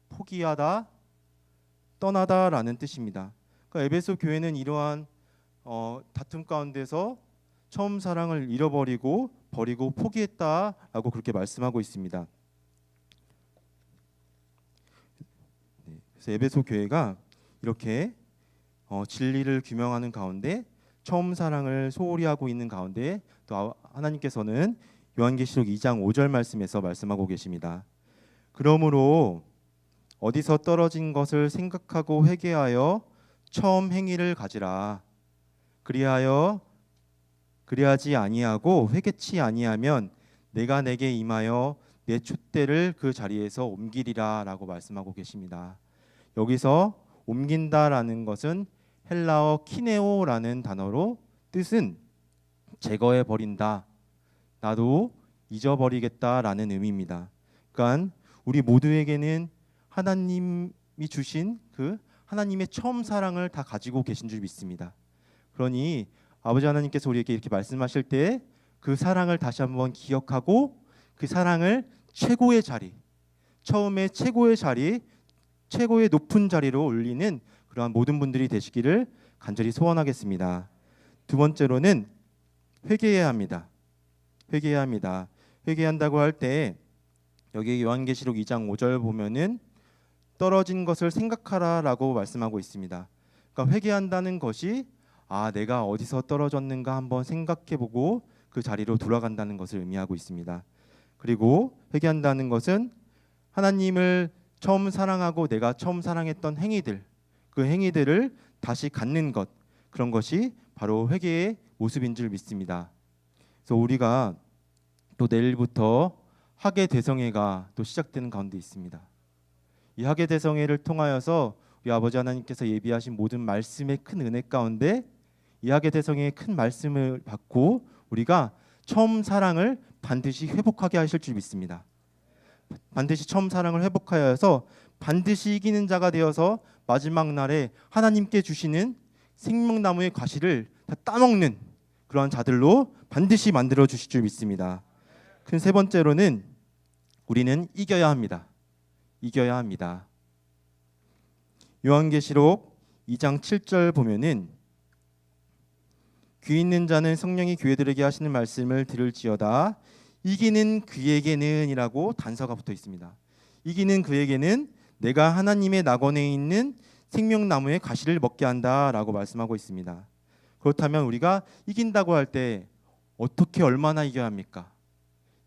D: 포기하다, 떠나다라는 뜻입니다. 그러니까 에베소 교회는 이러한 다툼 가운데서 처음 사랑을 잃어버리고 버리고 포기했다라고 그렇게 말씀하고 있습니다. 그래서 에베소 교회가 이렇게 진리를 규명하는 가운데 처음 사랑을 소홀히 하고 있는 가운데 또 하나님께서는 요한계시록 2장 5절 말씀에서 말씀하고 계십니다. 그러므로 어디서 떨어진 것을 생각하고 회개하여 처음 행위를 가지라. 그리하지 아니하고 회개치 아니하면 내가 내게 임하여 내 촛대를 그 자리에서 옮기리라라고 말씀하고 계십니다. 여기서 옮긴다라는 것은 헬라어 키네오라는 단어로 뜻은 제거해 버린다, 나도 잊어버리겠다라는 의미입니다. 그러니까 우리 모두에게는 하나님이 주신 그 하나님의 처음 사랑을 다 가지고 계신 줄 믿습니다. 그러니 아버지 하나님께서 우리에게 이렇게 말씀하실 때 그 사랑을 다시 한번 기억하고 그 사랑을 최고의 자리, 처음에 최고의 자리, 최고의 높은 자리로 올리는 그러한 모든 분들이 되시기를 간절히 소원하겠습니다. 두 번째로는 회개해야 합니다. 회개한다고 할 때 여기 요한계시록 2장 5절 보면은 떨어진 것을 생각하라라고 말씀하고 있습니다. 그러니까 회개한다는 것이 내가 어디서 떨어졌는가 한번 생각해보고 그 자리로 돌아간다는 것을 의미하고 있습니다. 그리고 회개한다는 것은 하나님을 처음 사랑하고 내가 처음 사랑했던 행위들, 그 행위들을 다시 갖는 것, 그런 것이 바로 회개의 모습인 줄 믿습니다. 그래서 우리가 또 내일부터 학예 대성회가 또 시작되는 가운데 있습니다. 이 학예 대성회를 통하여서 우리 아버지 하나님께서 예비하신 모든 말씀의 큰 은혜 가운데 이 학예 대성회의 큰 말씀을 받고 우리가 처음 사랑을 반드시 회복하게 하실 줄 믿습니다. 반드시 처음 사랑을 회복하여서 반드시 이기는 자가 되어서 마지막 날에 하나님께 주시는 생명나무의 과실을 다 따먹는 그러한 자들로 반드시 만들어 주실 줄 믿습니다. 그 세 번째로는 우리는 이겨야 합니다. 요한계시록 2장 7절 보면은 귀 있는 자는 성령이 교회들에게 하시는 말씀을 들을지어다. 이기는 그에게는 이라고 단서가 붙어 있습니다. 이기는 그에게는 내가 하나님의 낙원에 있는 생명나무의 가시를 먹게 한다라고 말씀하고 있습니다. 그렇다면 우리가 이긴다고 할 때 어떻게 얼마나 이겨야 합니까?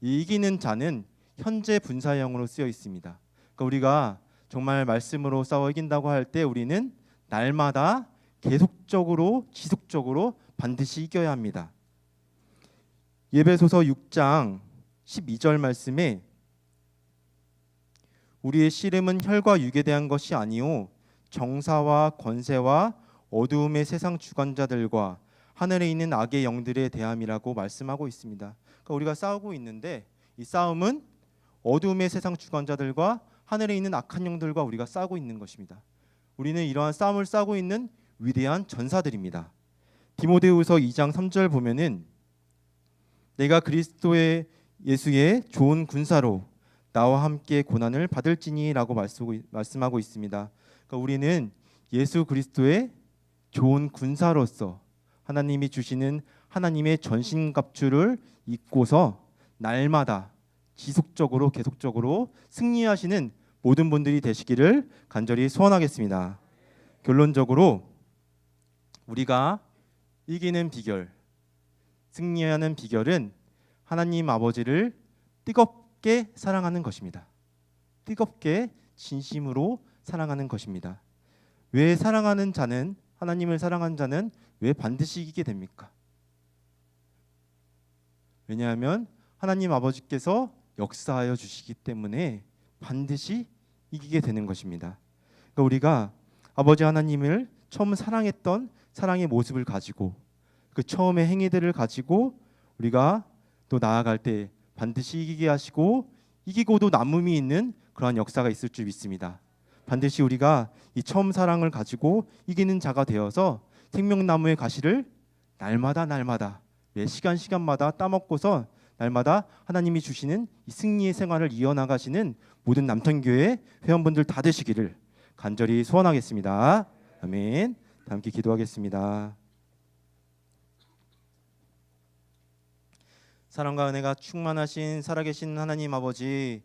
D: 이 이기는 자는 현재 분사형으로 쓰여 있습니다. 그러니까 우리가 정말 말씀으로 싸워 이긴다고 할 때 우리는 날마다 계속적으로 지속적으로 반드시 이겨야 합니다. 예배소서 6장 12절 말씀에 우리의 씨름은 혈과 육에 대한 것이 아니요 정사와 권세와 어두움의 세상 주관자들과 하늘에 있는 악의 영들에 대함이라고 말씀하고 있습니다. 그러니까 우리가 싸우고 있는데 이 싸움은 어두움의 세상 주관자들과 하늘에 있는 악한 영들과 우리가 싸우고 있는 것입니다. 우리는 이러한 싸움을 싸우고 있는 위대한 전사들입니다. 디모데후서 2장 3절 보면은 내가 그리스도의 예수의 좋은 군사로 나와 함께 고난을 받을지니라고 말씀하고 있습니다. 그러니까 우리는 예수 그리스도의 좋은 군사로서 하나님이 주시는 하나님의 전신갑주를 입고서 날마다 지속적으로 계속적으로 승리하시는 모든 분들이 되시기를 간절히 소원하겠습니다. 결론적으로 우리가 이기는 비결, 승리하는 비결은 하나님 아버지를 뜨겁게 사랑하는 것입니다. 뜨겁게 진심으로 사랑하는 것입니다. 왜 사랑하는 자는 하나님을 사랑하는 자는 왜 반드시 이기게 됩니까? 왜냐하면 하나님 아버지께서 역사하여 주시기 때문에 반드시 이기게 되는 것입니다. 그러니까 우리가 아버지 하나님을 처음 사랑했던 사랑의 모습을 가지고 그 처음의 행위들을 가지고 우리가 또 나아갈 때 반드시 이기게 하시고 이기고도 남음이 있는 그러한 역사가 있을 줄 믿습니다. 반드시 우리가 이 처음 사랑을 가지고 이기는 자가 되어서 생명나무의 가시를 날마다 매 시간마다 따먹고서 날마다 하나님이 주시는 이 승리의 생활을 이어나가시는 모든 남천교회 회원분들 다 되시기를 간절히 소원하겠습니다. 아멘. 다 함께 기도하겠습니다. 사랑과 은혜가 충만하신 살아계신 하나님 아버지,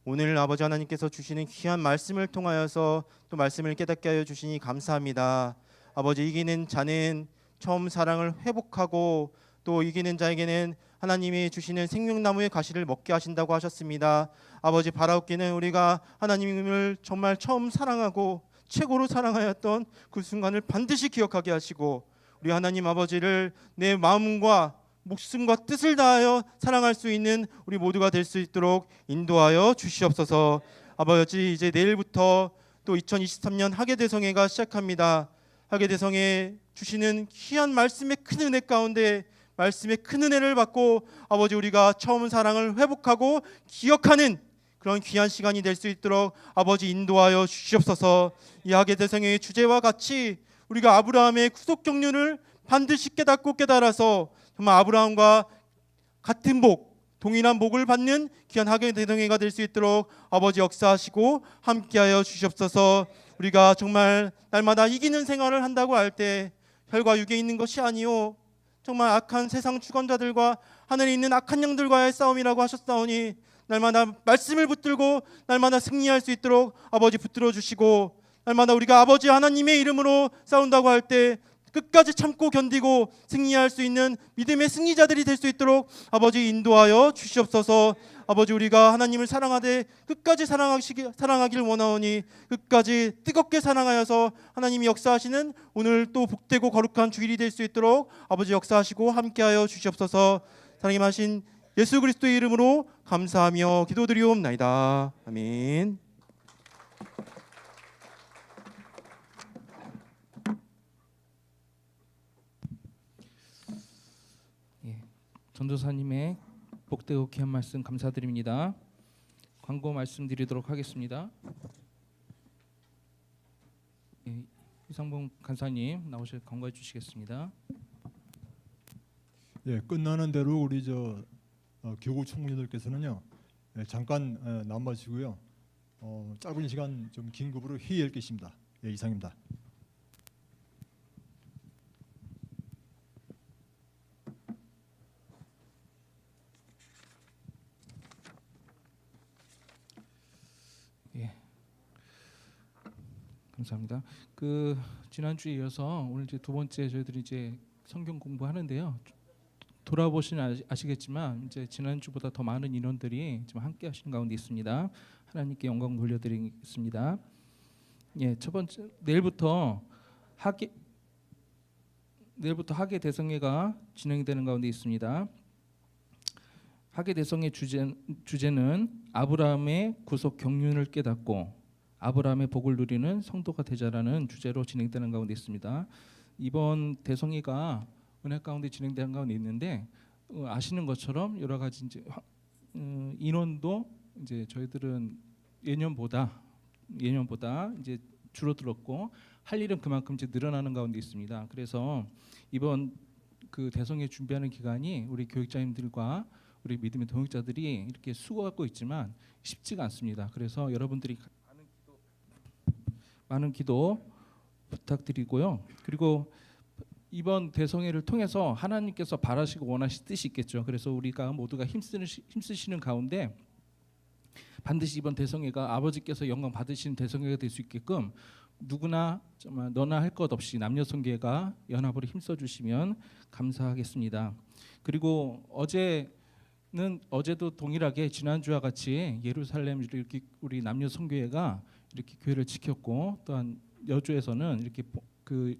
D: 오늘 아버지 하나님께서 주시는 귀한 말씀을 통하여서 또 말씀을 깨닫게 하여 주시니 감사합니다. 아버지, 이기는 자는 처음 사랑을 회복하고 또 이기는 자에게는 하나님이 주시는 생명나무의 가시를 먹게 하신다고 하셨습니다. 아버지, 바라옵기는 우리가 하나님을 정말 처음 사랑하고 최고로 사랑하였던 그 순간을 반드시 기억하게 하시고 우리 하나님 아버지를 내 마음과 목숨과 뜻을 다하여 사랑할 수 있는 우리 모두가 될 수 있도록 인도하여 주시옵소서. 아버지, 이제 내일부터 또 2023년 하계대성회가 시작합니다. 하계대성회 주시는 귀한 말씀의 큰 은혜 가운데 말씀의 큰 은혜를 받고 아버지, 우리가 처음 사랑을 회복하고 기억하는 그런 귀한 시간이 될 수 있도록 아버지 인도하여 주시옵소서. 이 하계대성회의 주제와 같이 우리가 아브라함의 구속 경륜을 반드시 깨닫고 깨달아서 정말 아브라함과 같은 복, 동일한 복을 받는 귀한 하계대성회가 될 수 있도록 아버지 역사하시고 함께하여 주시옵소서. 우리가 정말 날마다 이기는 생활을 한다고 할 때 혈과 육에 있는 것이 아니요 정말 악한 세상 주권자들과 하늘에 있는 악한 영들과의 싸움이라고 하셨사오니 날마다 말씀을 붙들고 날마다 승리할 수 있도록 아버지 붙들어 주시고, 날마다 우리가 아버지 하나님의 이름으로 싸운다고 할 때 끝까지 참고 견디고 승리할 수 있는 믿음의 승리자들이 될 수 있도록 아버지 인도하여 주시옵소서. 아버지, 우리가 하나님을 사랑하되 끝까지 사랑하길 원하오니 끝까지 뜨겁게 사랑하여서 하나님이 역사하시는 오늘 또 복되고 거룩한 주일이 될 수 있도록 아버지 역사하시고 함께하여 주시옵소서. 사랑이 마신 예수 그리스도의 이름으로 감사하며 기도드리옵나이다. 아멘.
A: 전도사님의 복되고 귀한 말씀 감사드립니다. 광고 말씀드리도록 하겠습니다. 이상봉 간사님 나오셔 광고해 주시겠습니다.
E: 예, 끝나는 대로 우리 교구 총무님들께서는요, 잠깐 남아주시고요. 짧은 시간 좀 긴급으로 회의할 것입니다. 예, 이상입니다.
A: 감사합니다. 지난주에 이어서 오늘 이제 두 번째 저희들이 이제 성경 공부하는데요. 돌아보시면 아시겠지만 이제 지난주보다 더 많은 인원들이 지금 함께 하시는 가운데 있습니다. 하나님께 영광 돌려드리겠습니다. 예, 첫 번째 내일부터 하계 대성회가 진행이 되는 가운데 있습니다. 하계 대성회 주제는 아브라함의 구속 경륜을 깨닫고 아브라함의 복을 누리는 성도가 되자라는 주제로 진행되는 가운데 있습니다. 이번 대성회가 은혜 가운데 진행되는 가운데 있는데 아시는 것처럼 여러 가지 이제 인원도 이제 저희들은 예년보다 이제 줄어들었고 할 일은 그만큼 이제 늘어나는 가운데 있습니다. 그래서 이번 대성회 준비하는 기간이 우리 교육자님들과 우리 믿음의 동역자들이 이렇게 수고하고 있지만 쉽지가 않습니다. 그래서 여러분들이 많은 기도 부탁드리고요. 그리고 이번 대성회를 통해서 하나님께서 바라시고 원하실 뜻이 있겠죠. 그래서 우리가 모두가 힘쓰시는 가운데 반드시 이번 대성회가 아버지께서 영광 받으시는 대성회가 될 수 있게끔 누구나 정말 너나 할 것 없이 남녀성계가 연합으로 힘써 주시면 감사하겠습니다. 그리고 어제도 동일하게 지난주와 같이 예루살렘 이렇게 우리 남녀성교회가 이렇게 교회를 지켰고, 또한 여주에서는 이렇게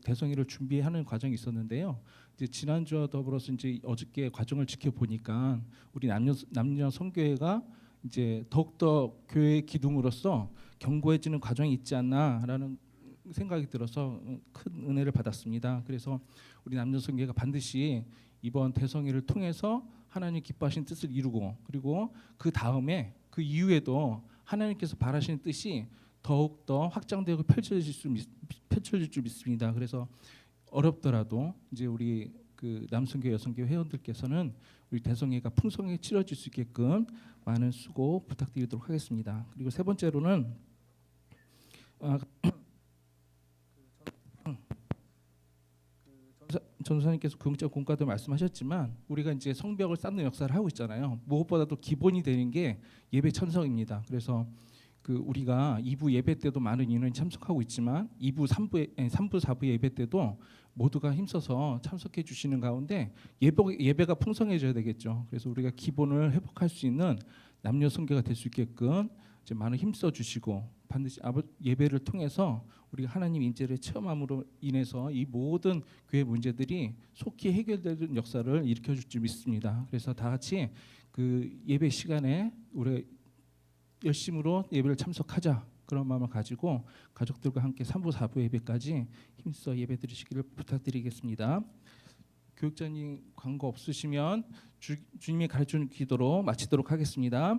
A: 대성회를 준비하는 과정이 있었는데요. 이제 지난주와 더불어서 이제 어저께 과정을 지켜보니까 우리 남녀 성교회가 이제 더욱더 교회의 기둥으로서 견고해지는 과정이 있지 않나라는 생각이 들어서 큰 은혜를 받았습니다. 그래서 우리 남녀 성교회가 반드시 이번 대성회를 통해서 하나님 기뻐하신 뜻을 이루고, 그리고 그 다음에 그 이후에도 하나님께서 바라시는 뜻이 더욱 더 확장되고 펼쳐질 줄 믿습니다. 그래서 어렵더라도 이제 우리 그 남성교 여성교 회원들께서는 우리 대성회가 풍성하게 치러질 수 있게끔 많은 수고 부탁드리도록 하겠습니다. 그리고 세 번째로는 전도사님께서 구역적 공과도 말씀하셨지만 우리가 이제 성벽을 쌓는 역사를 하고 있잖아요. 무엇보다도 기본이 되는 게 예배 참석입니다. 그래서 그 우리가 2부 예배 때도 많은 인원이 참석하고 있지만 2부, 3부, 4부 예배 때도 모두가 힘써서 참석해 주시는 가운데 예배가 풍성해져야 되겠죠. 그래서 우리가 기본을 회복할 수 있는 남녀 성교가 될 수 있게끔 이제 많은 힘써 주시고 반드시 예배를 통해서 우리가 하나님 인재를 체험함으로 인해서 이 모든 교회 문제들이 속히 해결되는 역사를 일으켜 줄 줄 믿습니다. 그래서 다 같이 그 예배 시간에 우리 열심으로 예배를 참석하자 그런 마음을 가지고 가족들과 함께 3부 4부 예배까지 힘써 예배 드리시기를 부탁드리겠습니다. 교육자님 광고 없으시면 주님이 가르쳐주는 기도로 마치도록 하겠습니다.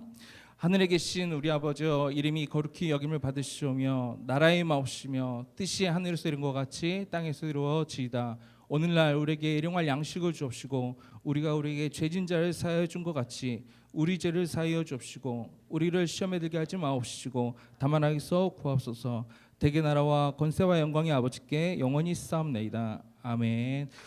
A: 하늘에 계신 우리 아버지여, 이름이 거룩히 여김을 받으시오며 나라의 마옵시며 뜻이 하늘에서 이룬 것 같이 땅에서 이루어지이다. 오늘날 우리에게 일용할 양식을 주옵시고 우리가 우리에게 죄진 자를 사하여 준 것 같이 우리 죄를 사하여 주옵시고 우리를 시험에 들게 하지 마옵시고 다만 악에서 구하옵소서. 대개 나라와 권세와 영광이 아버지께 영원히 쌓옵나이다. 아멘.